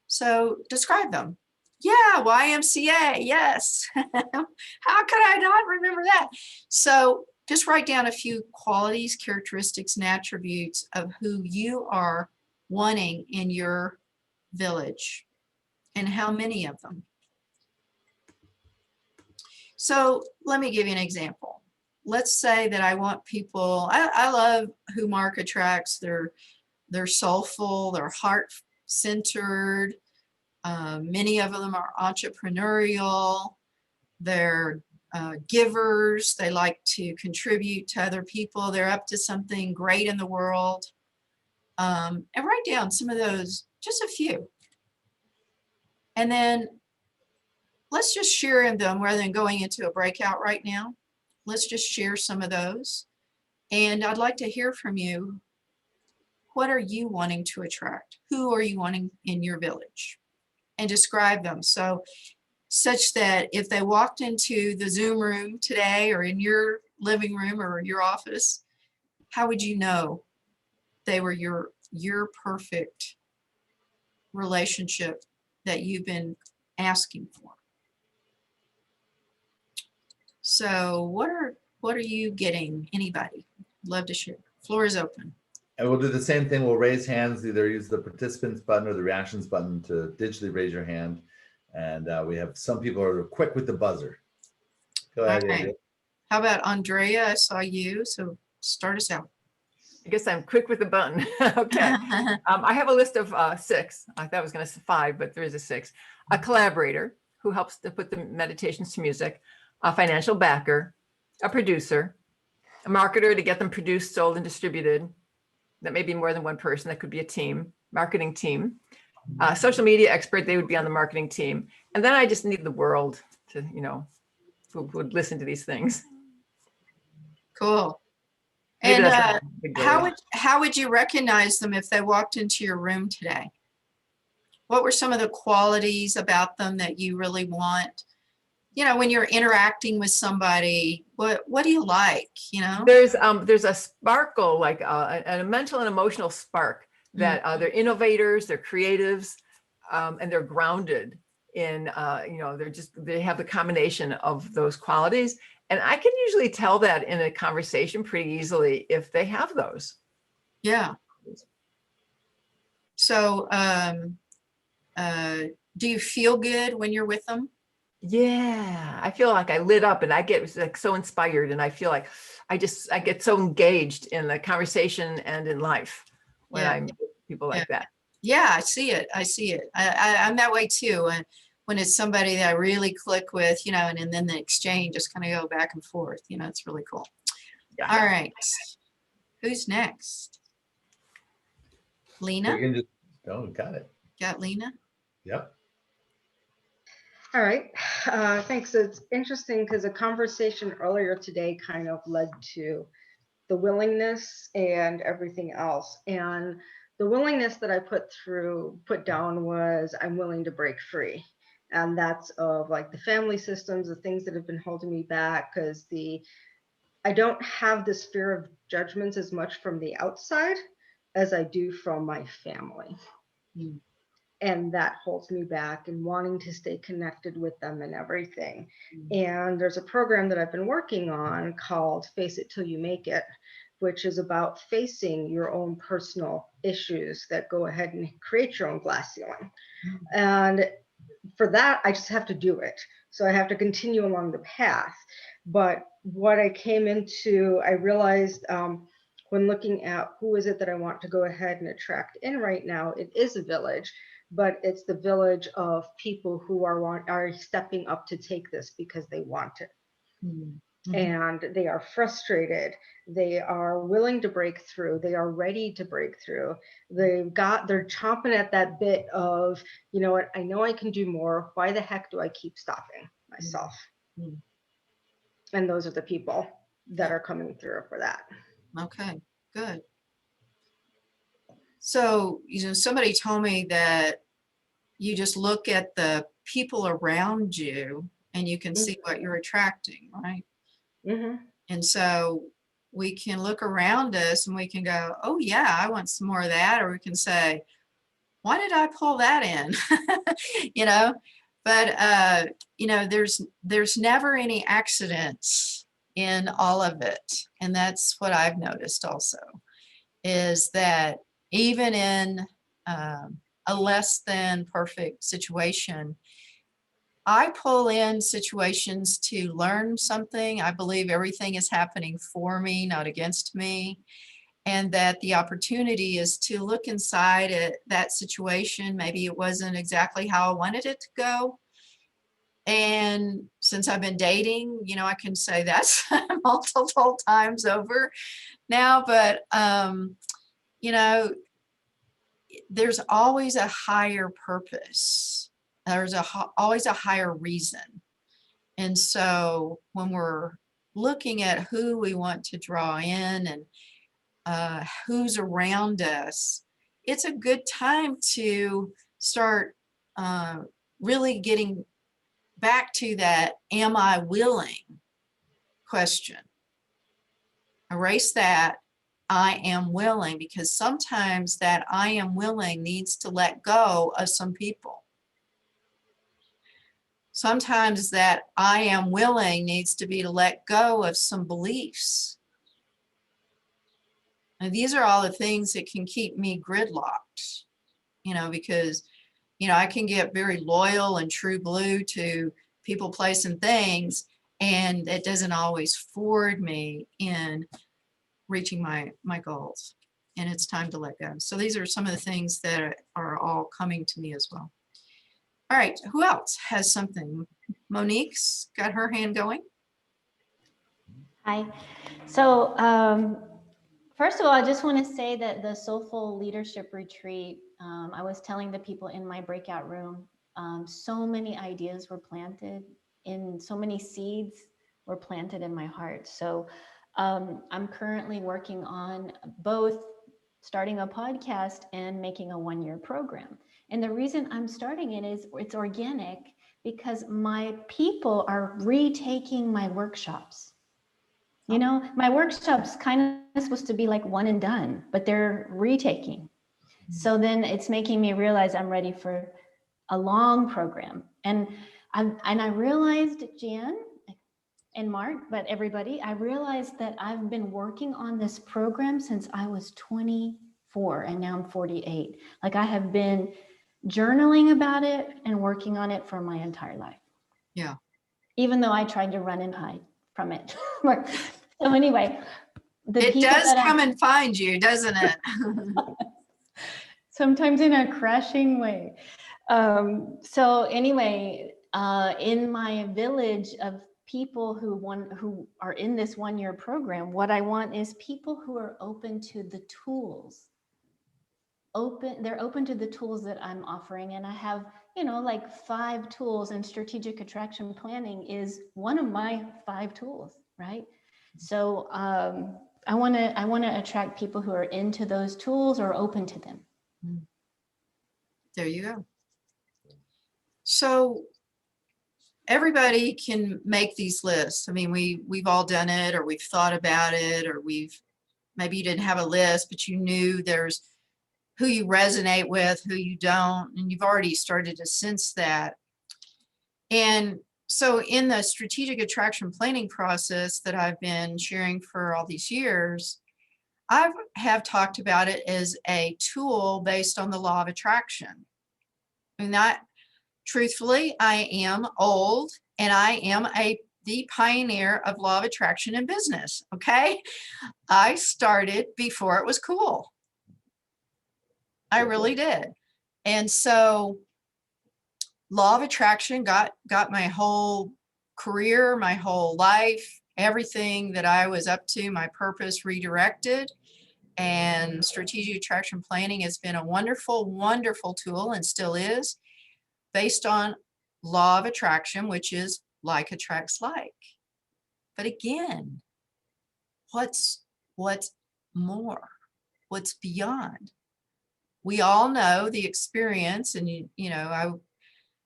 Speaker 2: So describe them. Yeah, YMCA, yes. How could I not remember that? So just write down a few qualities, characteristics, and attributes of who you are wanting in your village and how many of them. So let me give you an example. Let's say that I want people, I love who Mark attracts. They're soulful, they're heart-centered. Many of them are entrepreneurial. They're givers. They like to contribute to other people. They're up to something great in the world. And write down some of those, just a few. And then let's just share them rather than going into a breakout right now. Let's just share some of those. And I'd like to hear from you. What are you wanting to attract? Who are you wanting in your village? And describe them. So such that if they walked into the Zoom room today or in your living room or your office, how would you know they were your perfect relationship that you've been asking for? So what are you getting? Anybody? Love to share. Floor is open.
Speaker 1: And we'll do the same thing. We'll raise hands, either use the participants button or the reactions button to digitally raise your hand. And we have some people who are quick with the buzzer. Go ahead,
Speaker 2: Okay.
Speaker 1: Andrea.
Speaker 2: How about Andrea? I saw you, so start us out.
Speaker 10: I guess I'm quick with the button. Okay. I have a list of 6. I thought I was going to say 5, but there is a 6. A collaborator who helps to put the meditations to music, a financial backer, a producer, a marketer to get them produced, sold, and distributed. That may be more than one person. That could be a team, marketing team. Social media expert, they would be on the marketing team. And then I just need the world to, who would listen to these things.
Speaker 2: Cool.
Speaker 10: Maybe
Speaker 2: And
Speaker 10: that's a big word.
Speaker 2: how would you recognize them if they walked into your room today? What were some of the qualities about them that you really want? When you're interacting with somebody, what do you like?
Speaker 10: There's a sparkle, like a mental and emotional spark that they're innovators, they're creatives, and they're grounded in they have the combination of those qualities. And I can usually tell that in a conversation pretty easily if they have those.
Speaker 2: Yeah. So do you feel good when you're with them?
Speaker 10: Yeah, I feel like I lit up and I get like so inspired, and I feel like I get so engaged in the conversation and in life when I'm with people like that.
Speaker 2: Yeah, I see it. I'm that way too. And when it's somebody that I really click with, and then the exchange just kind of go back and forth, it's really cool.
Speaker 10: Yeah.
Speaker 2: All right. Who's next? Lena?
Speaker 1: Got it.
Speaker 2: Got Lena?
Speaker 1: Yep.
Speaker 11: All right, thanks. It's interesting because a conversation earlier today kind of led to the willingness and everything else. And the willingness that I put down was I'm willing to break free. And that's of like the family systems, the things that have been holding me back, because I don't have this fear of judgments as much from the outside as I do from my family. And that holds me back and wanting to stay connected with them and everything. And there's a program that I've been working on called Face It Till You Make It, which is about facing your own personal issues that go ahead and create your own glass ceiling. And for that, I just have to do it. So I have to continue along the path. But what I came into, I realized when looking at who is it that I want to go ahead and attract in right now, it is a village. But it's the village of people who are stepping up to take this because they want it. And they are frustrated. They are willing to break through. They are ready to break through. They're chomping at that bit of, you know what, I know I can do more. Why the heck do I keep stopping myself? And those are the people that are coming through for that.
Speaker 2: Okay, good. So, somebody told me that you just look at the people around you and you can see what you're attracting, right? And so we can look around us and we can go, oh yeah, I want some more of that. Or we can say, why did I pull that in? But there's never any accidents in all of it. And that's what I've noticed also, is that even in a less than perfect situation, I pull in situations to learn something. I believe everything is happening for me, not against me. And that the opportunity is to look inside at that situation. Maybe it wasn't exactly how I wanted it to go. And since I've been dating, I can say that's multiple times over now, but, there's always a higher purpose. There's always a higher reason. And so when we're looking at who we want to draw in and who's around us, it's a good time to start really getting back to that am I willing question. Erase that I am willing, because sometimes that I am willing needs to let go of some people. Sometimes that I am willing needs to be to let go of some beliefs. And these are all the things that can keep me gridlocked, because, I can get very loyal and true blue to people, place, and things, and it doesn't always forward me in reaching my goals. And it's time to let go. So these are some of the things that are all coming to me as well. All right, who else has something? Monique's got her hand going.
Speaker 12: Hi. So first of all, I just want to say that the Soulful Leadership Retreat, I was telling the people in my breakout room, so many ideas were planted so many seeds were planted in my heart. So I'm currently working on both starting a podcast and making a one-year program. And the reason I'm starting it is it's organic because my people are retaking my workshops. My workshops kind of supposed to be like one and done, but they're retaking. So then it's making me realize I'm ready for a long program. And I realized, Jan and Mark, but everybody, I realized that I've been working on this program since I was 24 and now I'm 48. Like I have been journaling about it and working on it for my entire life.
Speaker 2: Yeah.
Speaker 12: Even though I tried to run and hide from it. So anyway,
Speaker 2: it does come and find you, doesn't it?
Speaker 12: Sometimes in a crashing way. So anyway, in my village of people who are in this one-year program, what I want is people who are open to the tools. They're open to the tools that I'm offering, and I have, like 5 tools, and strategic attraction planning is one of my 5 tools, right? So I want to attract people who are into those tools or open to them.
Speaker 2: There you go. So everybody can make these lists. I mean, we've all done it, or we've thought about it, or maybe you didn't have a list, but you knew there's who you resonate with, who you don't, and you've already started to sense that. And so in the strategic attraction planning process that I've been sharing for all these years, I have talked about it as a tool based on the law of attraction. And that, truthfully, I am old and I am the pioneer of law of attraction in business, okay? I started before it was cool. I really did. And so law of attraction got my whole career, my whole life, everything that I was up to, my purpose redirected. And strategic attraction planning has been a wonderful, wonderful tool, and still is, based on law of attraction, which is like attracts like. But again, what's more? What's beyond? We all know the experience, and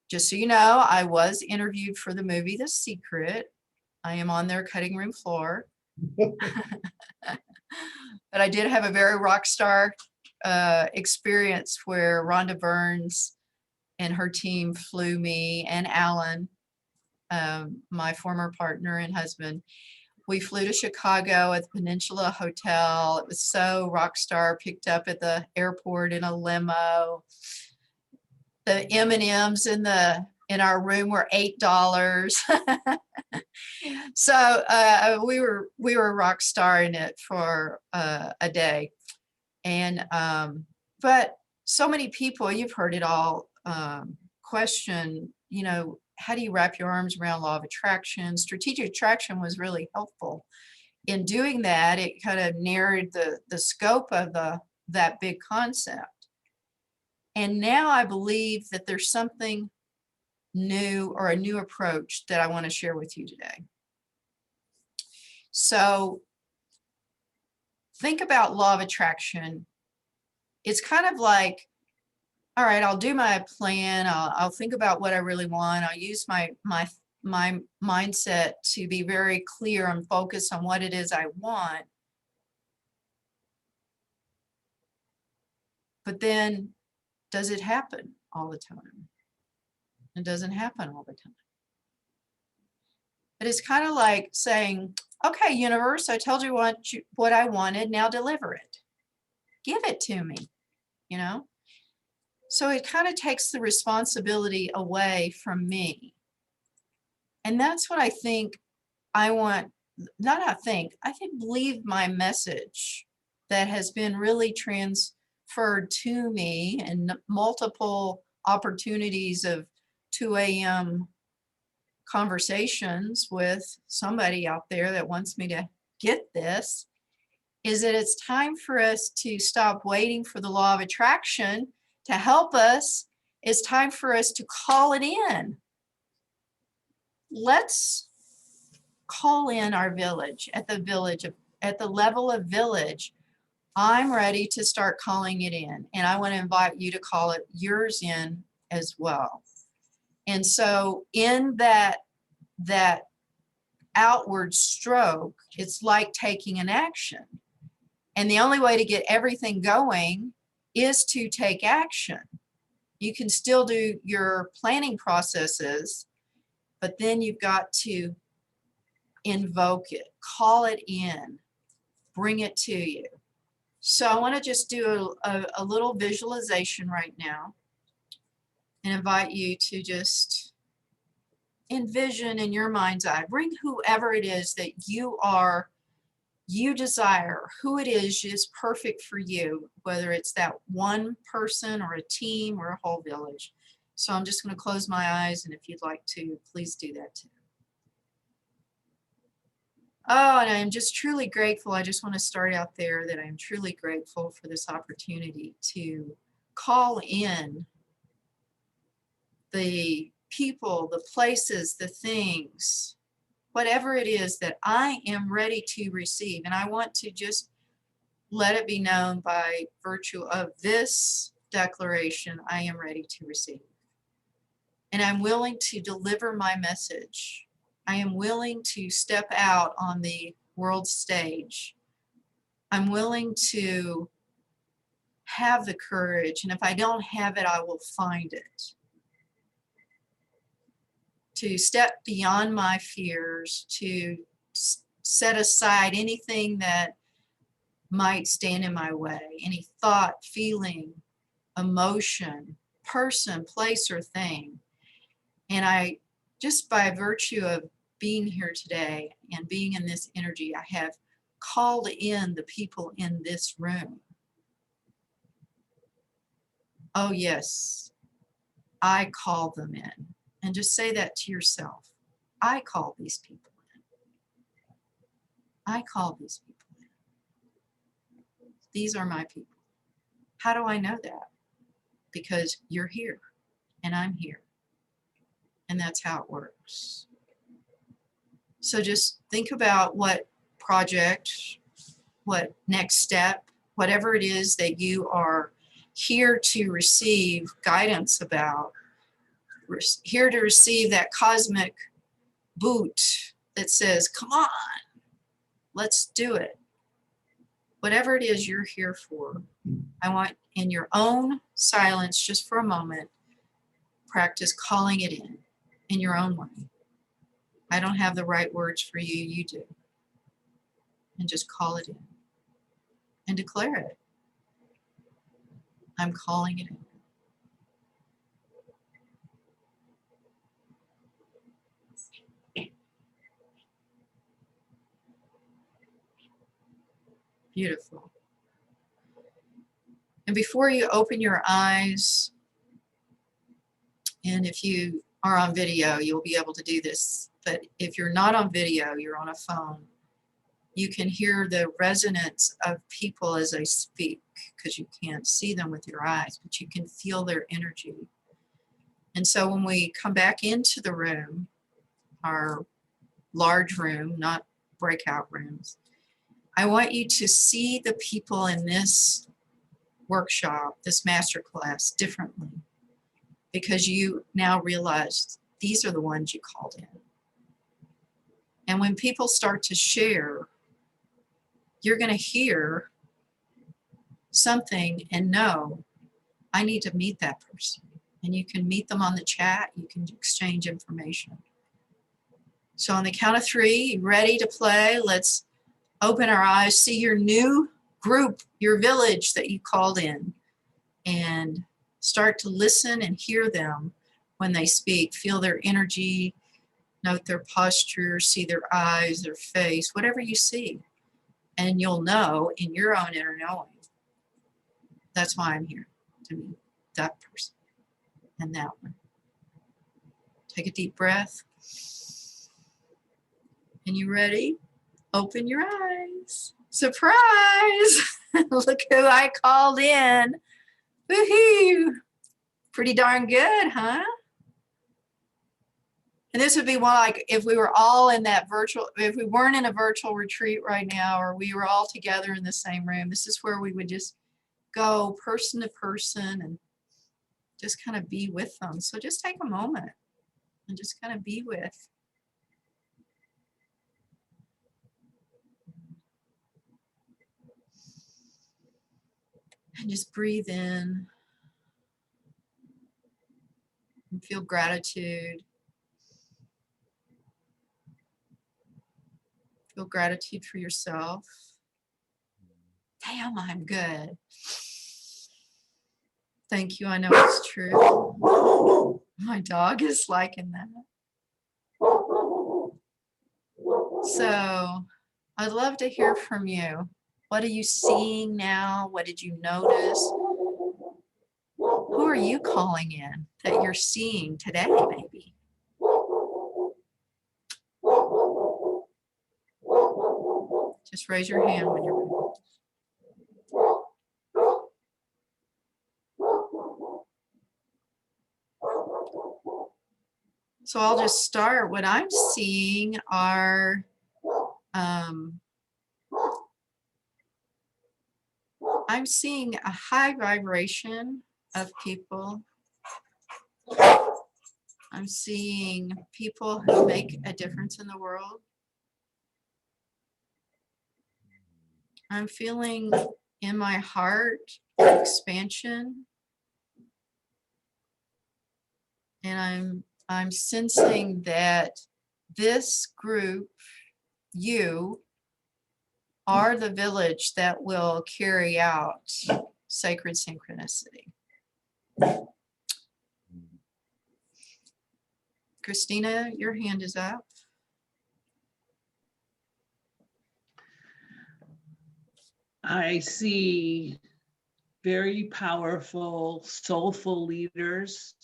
Speaker 2: just so you know, I was interviewed for the movie The Secret. I am on their cutting room floor. But I did have a very rock star experience where Rhonda Burns and her team flew me and Alan, my former partner and husband. We flew to Chicago at the Peninsula Hotel. It was so rock star, picked up at the airport in a limo. The M&Ms in our room were $8. So we were rock starring it for a day. And but so many people, you've heard it all, question, how do you wrap your arms around law of attraction? Strategic attraction was really helpful in doing that. It kind of narrowed the scope of that big concept. And now I believe that there's something new, or a new approach, that I want to share with you today. So think about law of attraction. It's kind of like, all right, I'll do my plan. I'll think about what I really want. I'll use my mindset to be very clear and focused on what it is I want. But then, does it happen all the time? It doesn't happen all the time. But it's kind of like saying, okay, universe, I told you what I wanted, now deliver it. give it to me, you know? So it kind of takes the responsibility away from me. And that's what I think I want, believe my message that has been really transferred to me in multiple opportunities of 2 a.m. conversations with somebody out there that wants me to get this, is that it's time for us to stop waiting for the law of attraction to help us. It's time for us to call it in. Let's call in our village, at the level of village. I'm ready to start calling it in, and I want to invite you to call it yours in as well. And so in that outward stroke, it's like taking an action. And the only way to get everything going is to take action. You can still do your planning processes, but then you've got to invoke it, call it in, bring it to you. So I want to just do a little visualization right now and invite you to just envision in your mind's eye, bring whoever it is that you desire, who it is perfect for you, whether it's that one person or a team or a whole village. So I'm just going to close my eyes, and if you'd like to, please do that too. Oh, and I'm just truly grateful. I just want to start out there that I'm truly grateful for this opportunity to call in the people, the places, the things, whatever it is that I am ready to receive. And I want to just let it be known by virtue of this declaration, I am ready to receive. And I'm willing to deliver my message. I am willing to step out on the world stage. I'm willing to have the courage, and if I don't have it, I will find it. To step beyond my fears, to set aside anything that might stand in my way, any thought, feeling, emotion, person, place, or thing. And I, just by virtue of being here today and being in this energy, I have called in the people in this room. Oh yes, I call them in. And just say that to yourself. I call these people in. I call these people in. These are my people. How do I know that? Because you're here and I'm here. And that's how it works. So just think about what project, what next step, whatever it is that you are here to receive guidance about. We're here to receive that cosmic boot that says, come on, let's do it. Whatever it is you're here for, I want in your own silence, just for a moment, practice calling it in your own way. I don't have the right words for you, you do. And just call it in and declare it. I'm calling it in. Beautiful. And before you open your eyes, and if you are on video, you'll be able to do this. But if you're not on video, you're on a phone, you can hear the resonance of people as I speak, because you can't see them with your eyes, but you can feel their energy. And so when we come back into the room, our large room, not breakout rooms, I want you to see the people in this workshop, this masterclass, differently, because you now realize these are the ones you called in. And when people start to share, you're going to hear something and know, I need to meet that person. And you can meet them on the chat, you can exchange information. So on the count of 3, ready to play? Let's open our eyes, see your new group, your village that you called in, and start to listen and hear them when they speak. Feel their energy, note their posture, see their eyes, their face, whatever you see. And you'll know in your own inner knowing, that's why I'm here, to meet that person and that one. Take a deep breath. And you ready? Open your eyes. Surprise! Look who I called in. Woohoo! Pretty darn good, huh? And this would be one like if we were all in that virtual, if we weren't in a virtual retreat right now, or we were all together in the same room, this is where we would just go person to person and just kind of be with them. So just take a moment and just kind of be with. And just breathe in and feel gratitude. Feel gratitude for yourself. Damn, I'm good. Thank you, I know it's true. My dog is liking that. So I'd love to hear from you. What are you seeing now? What did you notice? Who are you calling in that you're seeing today, maybe? Just raise your hand when you're ready. So I'll just start. What I'm seeing are I'm seeing a high vibration of people. I'm seeing people who make a difference in the world. I'm feeling in my heart expansion. And I'm sensing that this group, you, are the village that will carry out Sacred Synchronicity. Christina, your hand is up.
Speaker 13: I see very powerful, soulful leaders.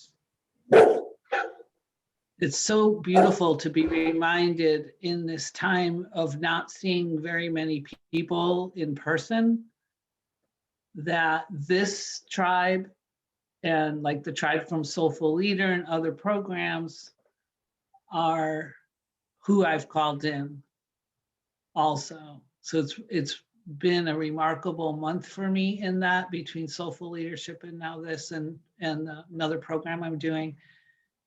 Speaker 13: It's so beautiful to be reminded in this time of not seeing very many people in person that this tribe and like the tribe from Soulful Leader and other programs are who I've called in also. So it's been a remarkable month for me in that, between Soulful Leadership and now this and another program I'm doing.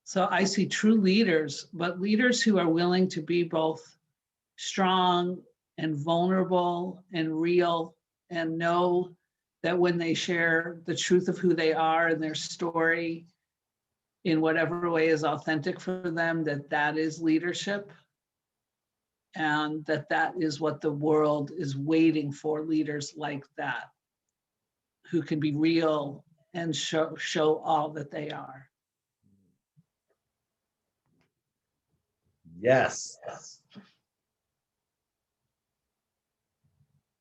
Speaker 13: So I see true leaders, but leaders who are willing to be both strong and vulnerable and real, and know that when they share the truth of who they are and their story in whatever way is authentic for them, that that is leadership. And that that is what the world is waiting for, leaders like that, who can be real and show all that they are.
Speaker 1: Yes.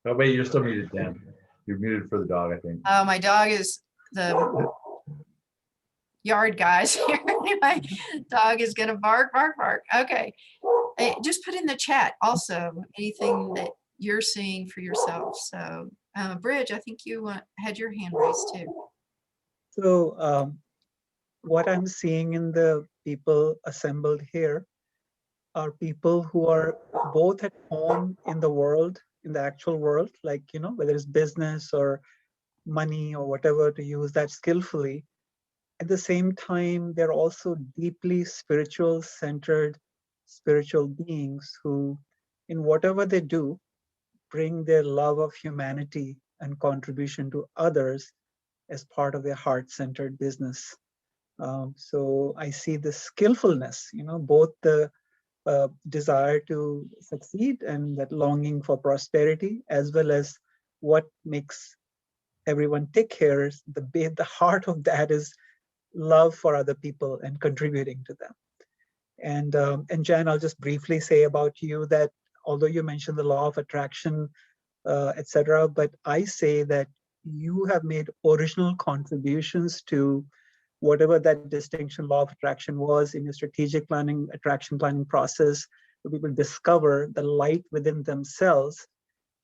Speaker 1: Oh, wait, you're still muted, Dan. You're muted for the dog, I think.
Speaker 2: Oh, my dog is the yard guys here. My dog is gonna bark, bark, bark. Okay. Hey, just put in the chat also anything that you're seeing for yourself. So Bridge, I think you had your hand raised too.
Speaker 4: So what I'm seeing in the people assembled here are people who are both at home in the world, in the actual world, like, you know, whether it's business or money or whatever, to use that skillfully. At the same time, they're also deeply spiritual centered spiritual beings who, in whatever they do, bring their love of humanity and contribution to others as part of their heart-centered business. So I see the skillfulness, you know, both the desire to succeed and that longing for prosperity, as well as what makes everyone tick here is the heart of that is love for other people and contributing to them. And Jan, I'll just briefly say about you that although you mentioned the law of attraction, etc., but I say that you have made original contributions to whatever that distinction law of attraction was in your strategic planning, attraction planning process, where people discover the light within themselves.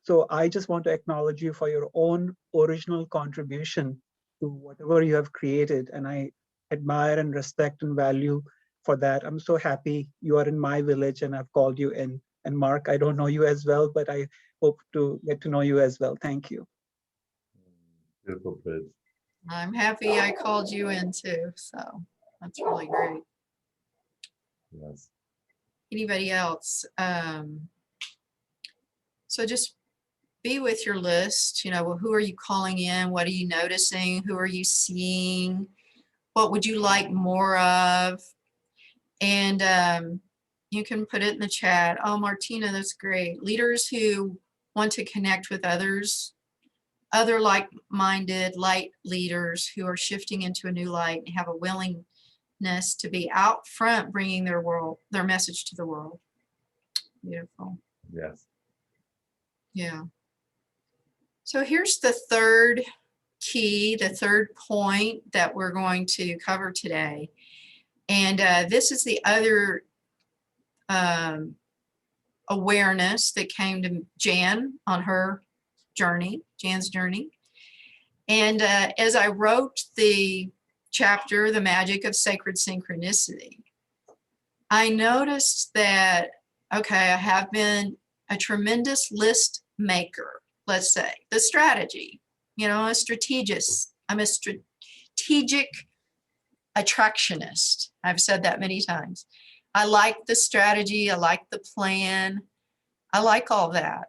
Speaker 4: So I just want to acknowledge you for your own original contribution to whatever you have created. And I admire and respect and value for that. I'm so happy you are in my village and I've called you in. And Mark, I don't know you as well, but I hope to get to know you as well. Thank you.
Speaker 1: Beautiful, Bridge.
Speaker 2: I'm happy I called you in too. So that's really great.
Speaker 1: Yes.
Speaker 2: Anybody else? So just be with your list. You know, well, who are you calling in? What are you noticing? Who are you seeing? What would you like more of? And you can put it in the chat. Oh, Martina, that's great. Leaders who want to connect with others, other like-minded light leaders who are shifting into a new light and have a willingness to be out front, bringing their message to the world. Beautiful.
Speaker 1: Yes.
Speaker 2: Yeah. So here's the third key, the third point that we're going to cover today. And this is the other awareness that came to Jan on her journey, Jan's journey. And as I wrote the chapter, The Magic of Sacred Synchronicity, I noticed that, okay, I have been a tremendous list maker, let's say, the strategy, you know, a strategist. I'm a strategic attractionist. I've said that many times. I like the strategy. I like the plan. I like all that.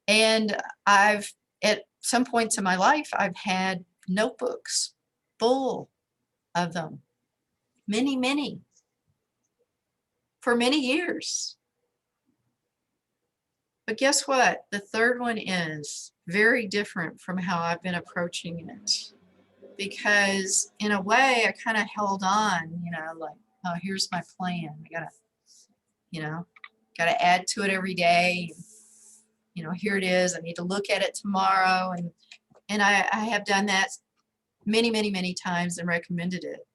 Speaker 2: And at some points in my life, I've had notebooks full of them, many, for many years. But guess what? The third one is very different from how I've been approaching it. Because in a way, I kind of held on, you know, like, oh, here's my plan. I gotta add to it every day. You know, here it is. I need to look at it tomorrow. And I have done that many times and recommended it.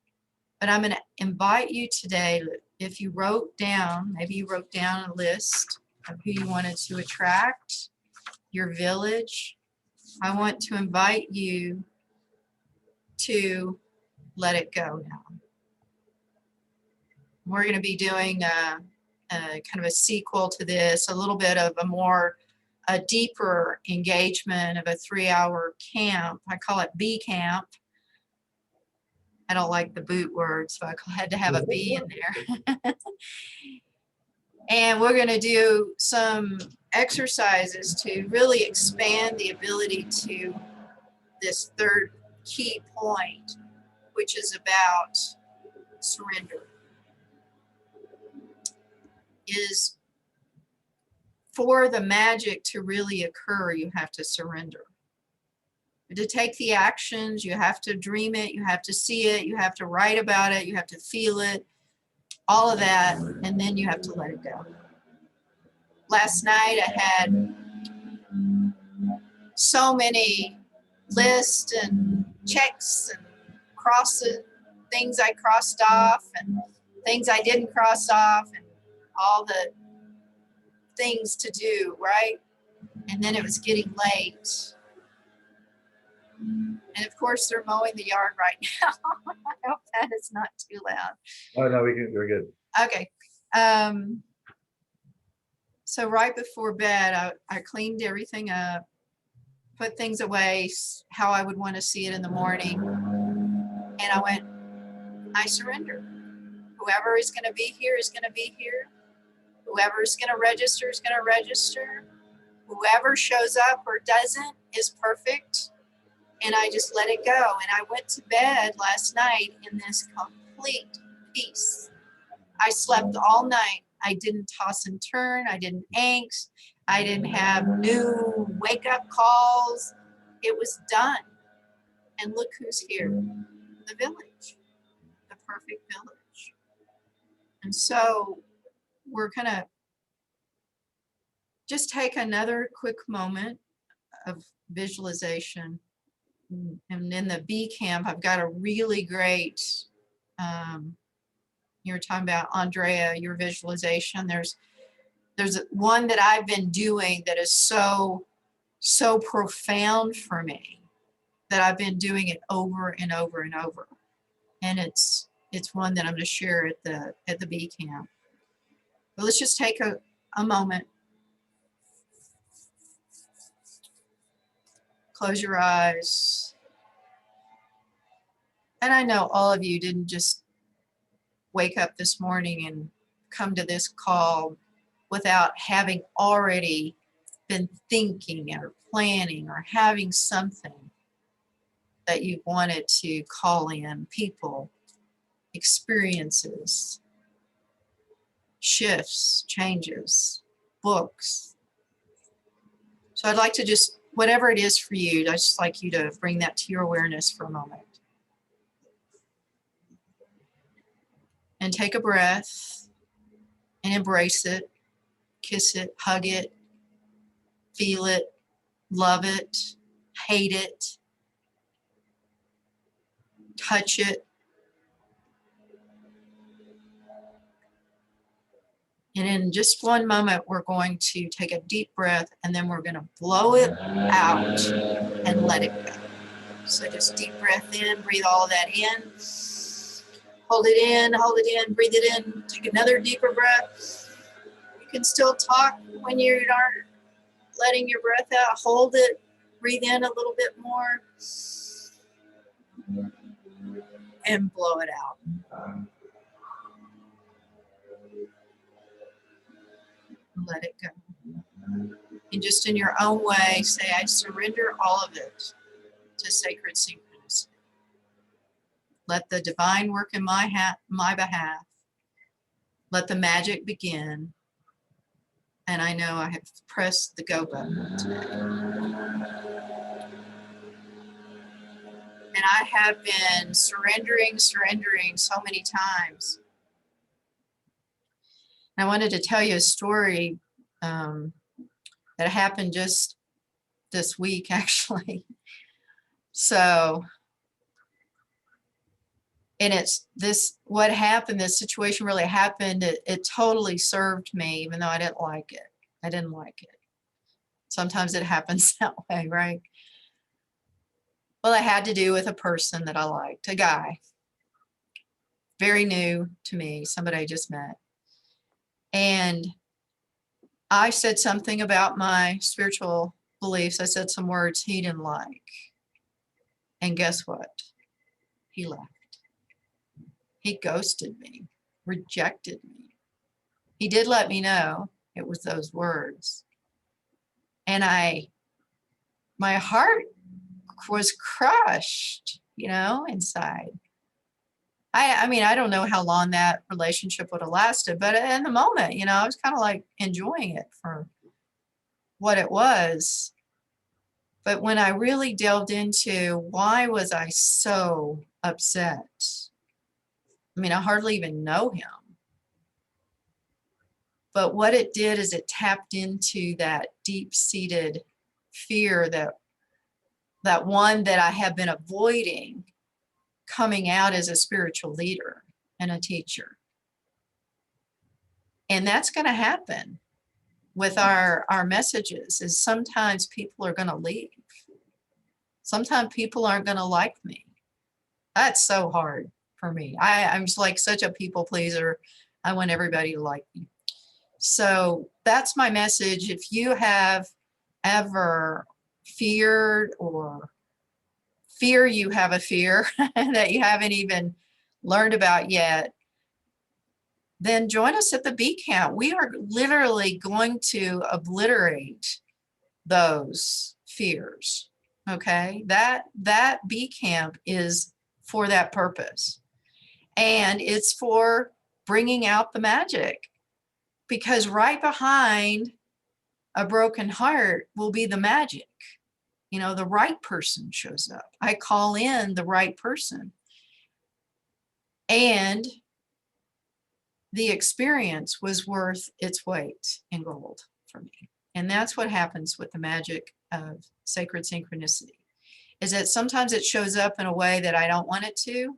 Speaker 2: But I'm going to invite you today, if you wrote down, maybe you wrote down a list of who you wanted to attract, your village. I want to invite you to let it go now. We're going to be doing kind of a sequel to this, a little bit of a deeper engagement of a 3-hour camp. I call it B camp. I don't like the boot word, so I had to have a B in there. And we're going to do some exercises to really expand the ability to this third key point, which is about surrender. Is for the magic to really occur, you have to surrender. To take the actions, you have to dream it, you have to see it, you have to write about it, you have to feel it, all of that, and then you have to let it go. Last night I had so many lists and checks and things I crossed off and things I didn't cross off and all the things to do, right? And then it was getting late. And of course, they're mowing the yard right now. I hope that is not too loud.
Speaker 1: Oh, no, we're good.
Speaker 2: Okay. So right before bed, I cleaned everything up, put things away how I would want to see it in the morning. And I went, I surrender. Whoever is going to be here is going to be here. Whoever is going to register is going to register. Whoever shows up or doesn't is perfect. And I just let it go. And I went to bed last night in this complete peace. I slept all night. I didn't toss and turn. I didn't angst. I didn't have new wake up calls. It was done. And look who's here, the village, the perfect village. And so we're gonna just take another quick moment of visualization. And in the B camp, I've got a really great, you were talking about Andrea, your visualization. There's one that I've been doing that is so profound for me that I've been doing it over and over and over. And it's one that I'm going to share at the B camp. But let's just take a moment. Close your eyes. And I know all of you didn't just wake up this morning and come to this call without having already been thinking or planning or having something that you wanted to call in, people, experiences, shifts, changes, books. So I'd like to just, whatever it is for you, I'd just like you to bring that to your awareness for a moment. And take a breath and embrace it, kiss it, hug it, feel it, love it, hate it, touch it. And in just one moment, we're going to take a deep breath and then we're going to blow it out and let it go. So just deep breath in, breathe all of that in. Hold it in, breathe it in. Take another deeper breath. You can still talk when you aren't letting your breath out. Hold it, breathe in a little bit more, and blow it out. Let it go. And just in your own way, say, I surrender all of it to Sacred Synchronicity. Let the divine work in my behalf. Let the magic begin. And I know I have pressed the go button today. And I have been surrendering so many times. I wanted to tell you a story that happened just this week, actually. So, and it's this, what happened, this situation really happened. It totally served me, even though I didn't like it. I didn't like it. Sometimes it happens that way, right? Well, it had to do with a person that I liked, a guy, very new to me, somebody I just met. And I said something about my spiritual beliefs. I said some words he didn't like. And guess what? He left. He ghosted me, rejected me. He did let me know it was those words. And my heart was crushed, inside. I mean, I don't know how long that relationship would have lasted, but in the moment, I was kind of like enjoying it for what it was. But when I really delved into why was I so upset? I mean, I hardly even know him. But what it did is it tapped into that deep-seated fear that one that I have been avoiding coming out as a spiritual leader and a teacher. And that's going to happen with our messages, is sometimes people are going to leave. Sometimes people aren't going to like me. That's so hard for me. I'm just like such a people pleaser. I want everybody to like me. So that's my message. If you have ever feared or fear you have a fear that you haven't even learned about yet, then join us at the B camp. We are literally going to obliterate those fears. Okay, that B camp is for that purpose. And it's for bringing out the magic. Because right behind a broken heart will be the magic. You know, the right person shows up. I call in the right person. And the experience was worth its weight in gold for me. And that's what happens with the magic of sacred synchronicity, is that sometimes it shows up in a way that I don't want it to.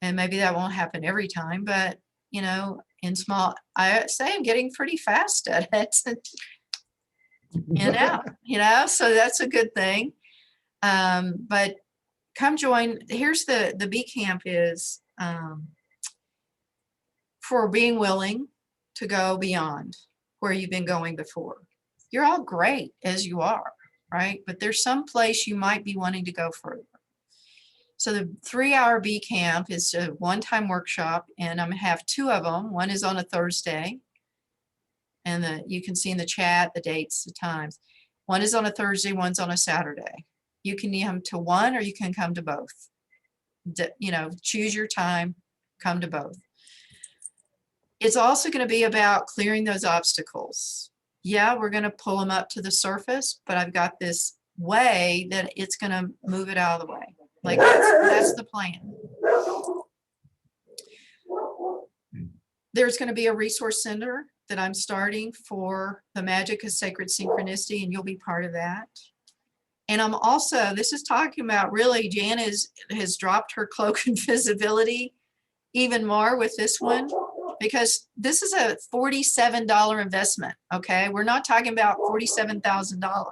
Speaker 2: And maybe that won't happen every time, but you know, in small, I say I'm getting pretty fast at it. You know, so that's a good thing. But come join. Here's the B camp is for being willing to go beyond where you've been going before. You're all great as you are, right? But there's some place you might be wanting to go further. So the 3-hour B camp is a one-time workshop, and I'm gonna have 2 of them. One is on a Thursday, and you can see in the chat the dates, the times. One is on a Thursday, one's on a Saturday. You can come to one or you can come to both. You know, choose your time, come to both. It's also going to be about clearing those obstacles. Yeah, we're going to pull them up to the surface, but I've got this way that it's going to move it out of the way. Like that's the plan. There's going to be a resource center that I'm starting for the magic of sacred synchronicity, and you'll be part of that. And I'm also, this is talking about really, Jan has dropped her cloak of invisibility even more with this one, because this is a $47 investment, okay? We're not talking about $47,000.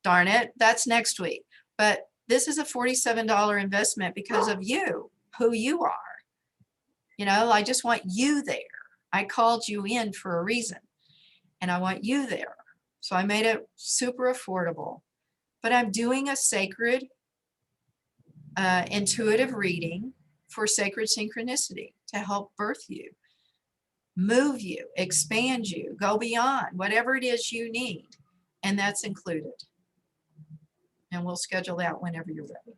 Speaker 2: Darn it, that's next week. But this is a $47 investment because of you, who you are. You know, I just want you there. I called you in for a reason, and I want you there. So I made it super affordable. But I'm doing a sacred intuitive reading for sacred synchronicity to help birth you, move you, expand you, go beyond whatever it is you need. And that's included. And we'll schedule that whenever you're ready.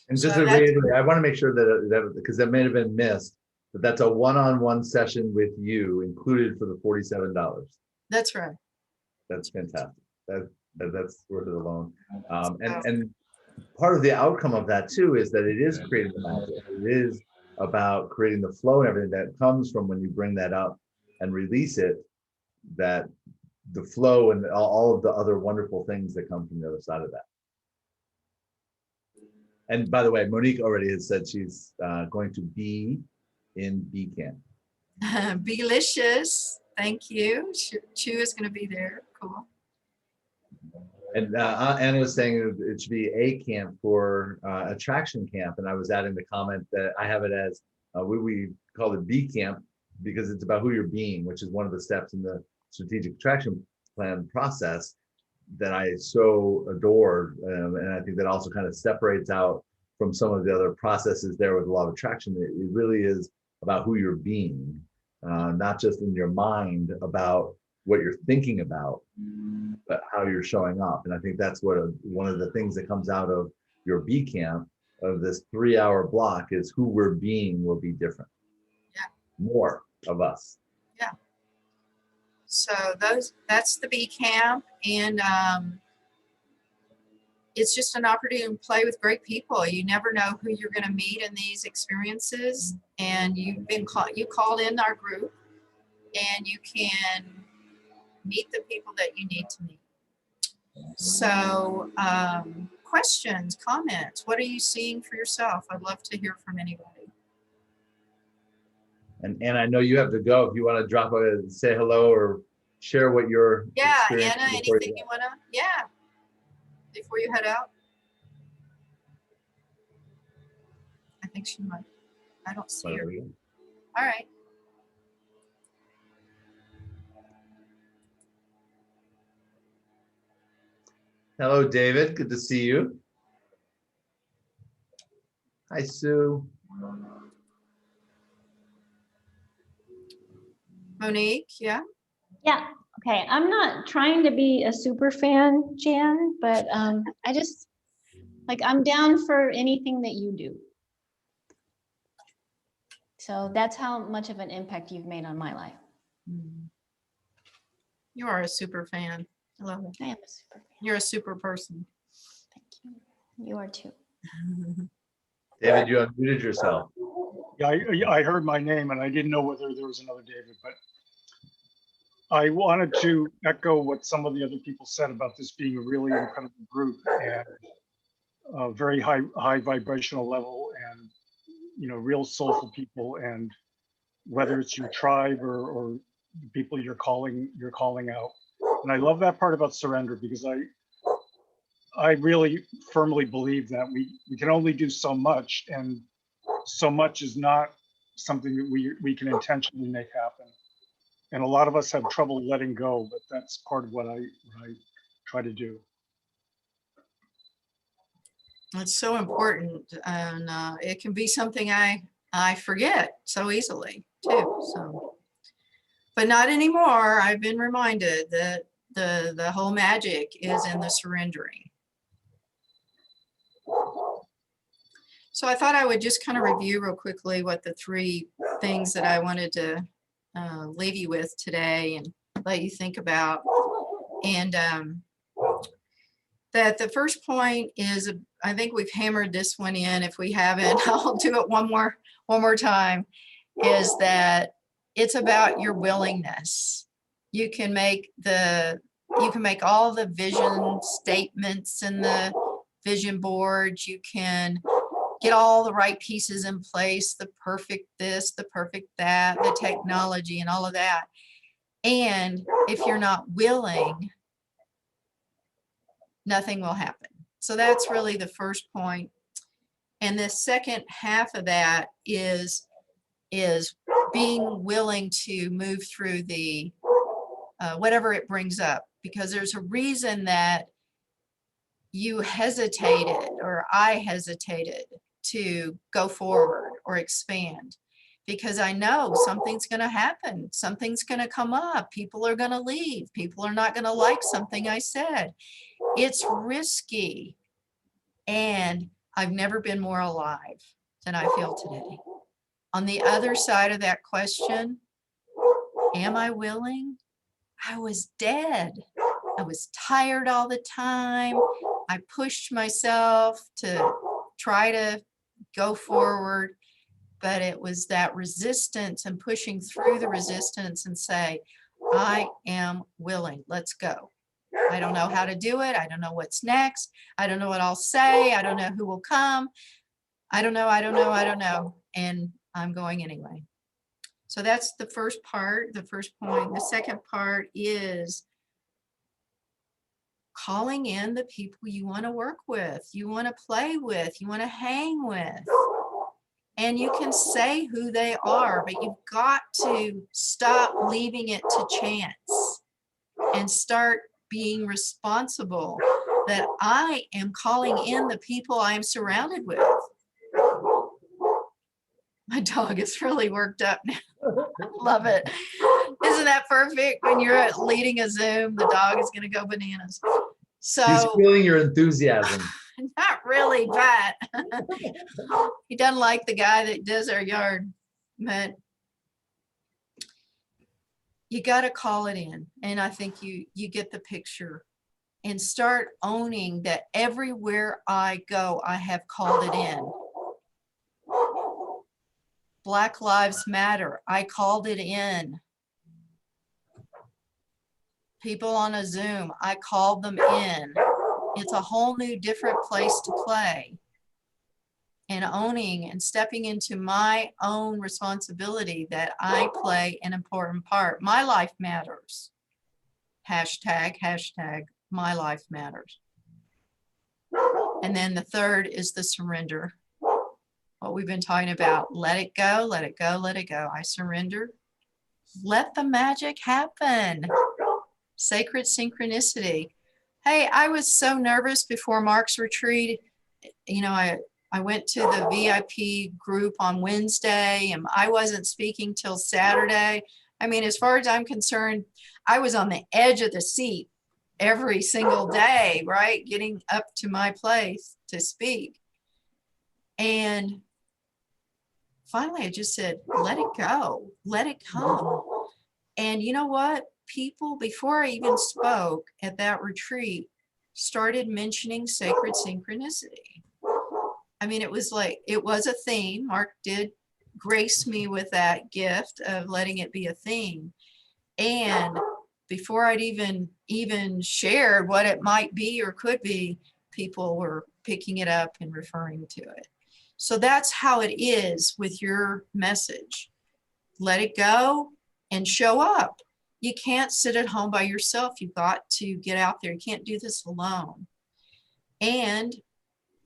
Speaker 1: And just to reiterate, I want to make sure that because that may have been missed, but that's a one-on-one session with you included for the $47.
Speaker 2: That's right.
Speaker 1: That's fantastic. That's worth it alone. And part of the outcome of that too is that it is creating the magic. It is about creating the flow and everything that comes from when you bring that up and release it, that the flow and all of the other wonderful things that come from the other side of that. And by the way, Monique already has said she's going to be in B camp.
Speaker 2: Belicious. Thank you. Chu is going to be there. Cool.
Speaker 1: And Anna was saying it should be a camp for attraction camp. And I was adding the comment that I have it as, we call it B camp because it's about who you're being, which is one of the steps in the strategic attraction plan process that I so adore. And I think that also kind of separates out from some of the other processes there with a law of attraction. It really is about who you're being, not just in your mind about what you're thinking about, but how you're showing up. And I think that's what one of the things that comes out of your B camp of this 3-hour block is who we're being will be different.
Speaker 2: Yeah.
Speaker 1: More of us.
Speaker 2: Yeah. So that's the B camp, and it's just an opportunity to play with great people. You never know who you're going to meet in these experiences, and you called in our group, and you can meet the people that you need to meet. So questions, comments, what are you seeing for yourself? I'd love to hear from anybody.
Speaker 1: And I know you have to go. If you want to say hello or share what your experience
Speaker 2: Anna, anything you want to, before you head out? I think she might. I don't see her. All right.
Speaker 1: Hello, David. Good to see you. Hi, Sue.
Speaker 2: Monique, yeah?
Speaker 12: Yeah, okay. I'm not trying to be a super fan, Jan, but I just, I'm down for anything that you do. So that's how much of an impact you've made on my life.
Speaker 2: You are a super fan. I love it.
Speaker 12: I am a super fan.
Speaker 2: You're a super person.
Speaker 12: Thank you. You are too.
Speaker 1: David, you unmuted yourself.
Speaker 14: Yeah, I heard my name and I didn't know whether there was another David, but I wanted to echo what some of the other people said about this being a really incredible group and a very high vibrational level, and real soulful people, and whether it's your tribe or the people you're calling out. And I love that part about surrender, because I really firmly believe that we can only do so much, and so much is not something that we can intentionally make happen. And a lot of us have trouble letting go, but that's part of what I try to do.
Speaker 2: It's so important, and it can be something I forget so easily too. So, but not anymore. I've been reminded that the whole magic is in the surrendering. So I thought I would just kind of review real quickly what the 3 things that I wanted to leave you with today and let you think about. And that the first point is, I think we've hammered this one in. If we haven't, I'll do it one more time, is that it's about your willingness. You can make all the vision statements and the vision boards. You can get all the right pieces in place, the perfect this, the perfect that, the technology and all of that. And if you're not willing, nothing will happen. So that's really the first point. And the second half of that is being willing to move through the whatever it brings up, because there's a reason that you hesitated, or I hesitated, to go forward or expand, because I know something's going to happen. Something's going to come up. People are going to leave. People are not going to like something I said. It's risky. And I've never been more alive than I feel today. On the other side of that question, am I willing? I was dead. I was tired all the time. I pushed myself to try to go forward, but it was that resistance and pushing through the resistance and say, I am willing, let's go. I don't know how to do it. I don't know what's next. I don't know what I'll say. I don't know who will come. I don't know. And I'm going anyway. So that's the first part, the first point. The second part is calling in the people you want to work with, you want to play with, you want to hang with. And you can say who they are, but you've got to stop leaving it to chance and start being responsible that I am calling in the people I'm surrounded with. My dog is really worked up now. Love it. Isn't that perfect? When you're leading a Zoom, the dog is going to go bananas. So
Speaker 1: he's feeling your enthusiasm.
Speaker 2: Not really, but he doesn't like the guy that does our yard. But you got to call it in. And I think you get the picture, and start owning that everywhere I go, I have called it in. Black Lives Matter, I called it in. People on a Zoom, I called them in. It's a whole new different place to play. And owning and stepping into my own responsibility that I play an important part. My life matters. Hashtag my life matters. And then the third is the surrender. What we've been talking about, let it go, let it go, let it go. I surrender. Let the magic happen. Sacred synchronicity. Hey, I was so nervous before Mark's retreat. You know, I went to the VIP group on Wednesday, and I wasn't speaking till Saturday. I mean, as far as I'm concerned, I was on the edge of the seat every single day, right? Getting up to my place to speak. And finally, I just said, let it go, let it come. And you know what? people, before I even spoke at that retreat, started mentioning sacred synchronicity. I mean, it was like, it was a theme. Mark did grace me with that gift of letting it be a theme. And before I'd even shared what it might be or could be, people were picking it up and referring to it. So that's how it is with your message. Let it go and show up. You can't sit at home by yourself. You've got to get out there. You can't do this alone. And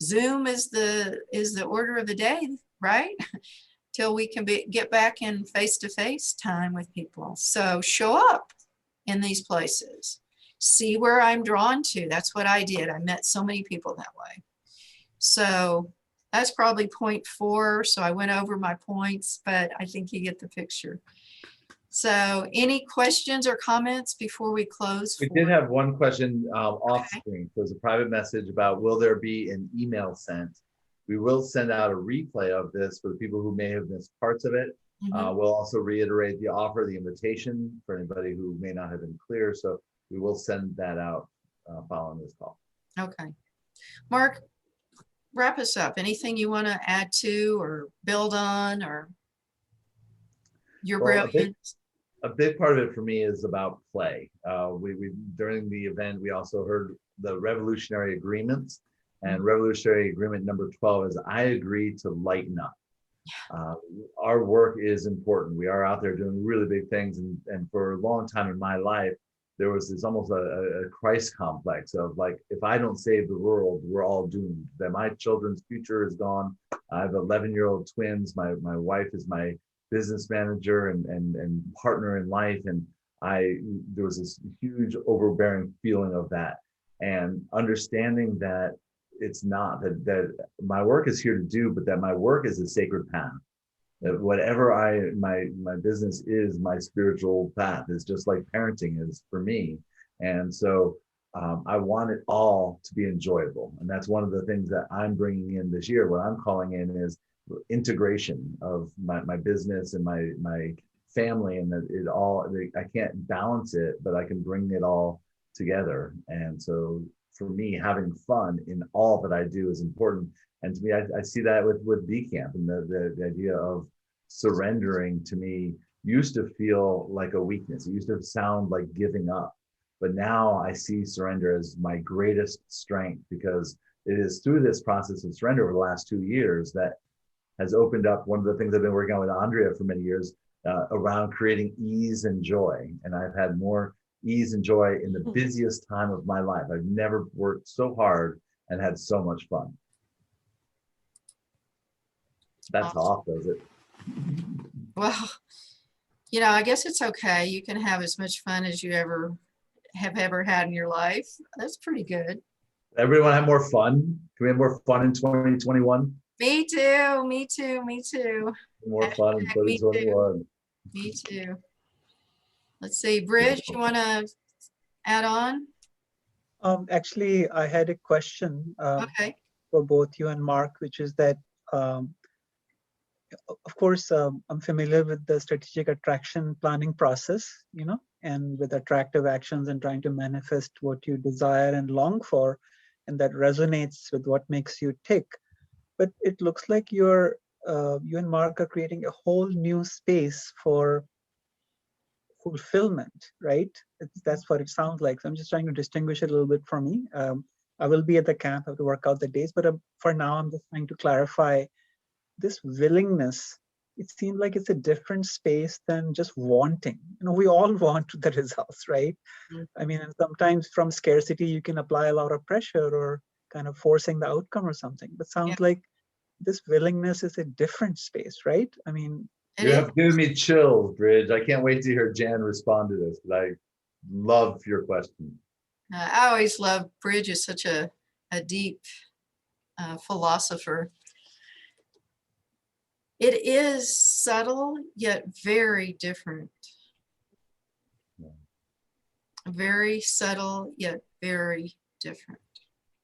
Speaker 2: Zoom is the order of the day, right? Till we can get back in face-to-face time with people. So show up in these places. See where I'm drawn to. That's what I did. I met so many people that way. So that's probably point 4. So I went over my points, but I think you get the picture. So any questions or comments before we close?
Speaker 1: We did have one question off screen. So there's a private message about, will there be an email sent? We will send out a replay of this for the people who may have missed parts of it. We'll also reiterate the offer, the invitation for anybody who may not have been clear. So we will send that out following this call.
Speaker 2: Okay. Mark, wrap us up. Anything you want to add to or build on, or you're brilliant?
Speaker 1: A big part of it for me is about play. We during the event, we also heard the revolutionary agreements, and revolutionary agreement number 12 is I agree to lighten up. Our work is important. We are out there doing really big things. And for a long time in my life, there was this almost a Christ complex of like, if I don't save the world, we're all doomed. That my children's future is gone. I have 11-year-old twins. My wife is my business manager and partner in life. And there was this huge overbearing feeling of that, and understanding that it's not that my work is here to do, but that my work is a sacred path. That whatever my business is, my spiritual path is just like parenting is for me. And so I want it all to be enjoyable. And that's one of the things that I'm bringing in this year. What I'm calling in is integration of my business and my family, and that it all, I can't balance it, but I can bring it all together. And so for me, having fun in all that I do is important. And to me, I see that with B Camp, and the idea of surrendering to me used to feel like a weakness. It used to sound like giving up. But now I see surrender as my greatest strength, because it is through this process of surrender over the last 2 years that has opened up one of the things I've been working on with Andrea for many years around creating ease and joy. And I've had more ease and joy in the busiest time of my life. I've never worked so hard and had so much fun. That's off, does it?
Speaker 2: Well, you know, I guess it's okay. You can have as much fun as you ever had in your life. That's pretty good.
Speaker 1: Everyone have more fun? Can we have more fun in 2021?
Speaker 2: Me too. Me too. Me too.
Speaker 1: More fun in 2021.
Speaker 2: Me too. Let's see, Bridge, you want to add on?
Speaker 4: Actually, I had a question for both you and Mark, which is that, of course, I'm familiar with the strategic attraction planning process, you know, and with attractive actions and trying to manifest what you desire and long for, and that resonates with what makes you tick. But it looks like you and Mark are creating a whole new space for fulfillment, right? That's what it sounds like. So I'm just trying to distinguish it a little bit for me. I will be at the camp, I have to work out the days, but for now, I'm just trying to clarify this willingness. It seems like it's a different space than just wanting. You know, we all want the results, right? I mean, and sometimes from scarcity, you can apply a lot of pressure or kind of forcing the outcome or something. But sounds like this willingness is a different space, right? I mean,
Speaker 1: you have given me chills, Bridge. I can't wait to hear Jan respond to this, but I love your question.
Speaker 2: I always love Bridge is such a deep philosopher. It is subtle, yet very different. Very subtle, yet very different.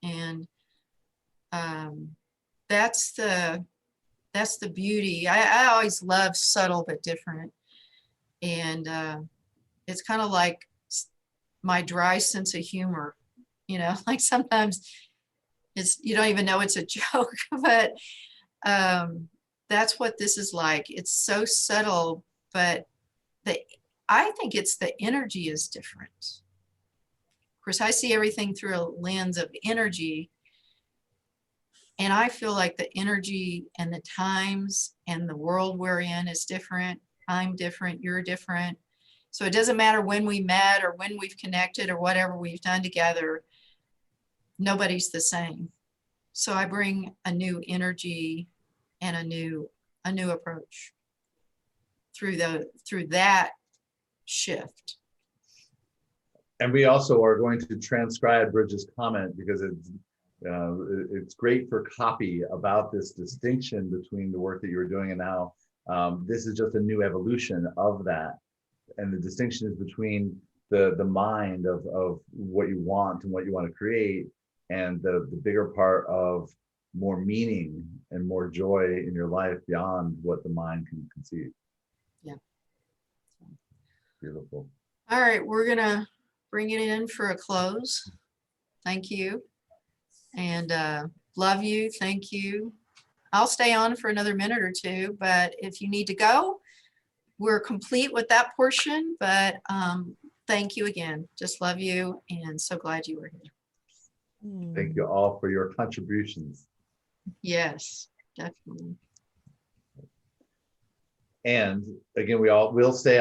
Speaker 2: And that's the beauty. I always love subtle but different. And it's kind of like my dry sense of humor. You know, like sometimes you don't even know it's a joke, but that's what this is like. It's so subtle, but I think it's the energy is different. Of course, I see everything through a lens of energy. And I feel like the energy and the times and the world we're in is different. I'm different, you're different. So it doesn't matter when we met or when we've connected or whatever we've done together, nobody's the same. So I bring a new energy and a new approach through that shift.
Speaker 1: And we also are going to transcribe Bridget's comment because it's great for copy about this distinction between the work that you're doing and now this is just a new evolution of that. And the distinction is between the mind of what you want and what you want to create and the bigger part of more meaning and more joy in your life beyond what the mind can conceive.
Speaker 2: Yeah.
Speaker 1: Beautiful.
Speaker 2: All right, we're gonna bring it in for a close. Thank you. And love you, thank you. I'll stay on for another minute or two, but if you need to go, we're complete with that portion, but thank you again. Just love you and so glad you were here.
Speaker 1: Thank you all for your contributions.
Speaker 2: Yes, definitely.
Speaker 1: And again, we'll stay on.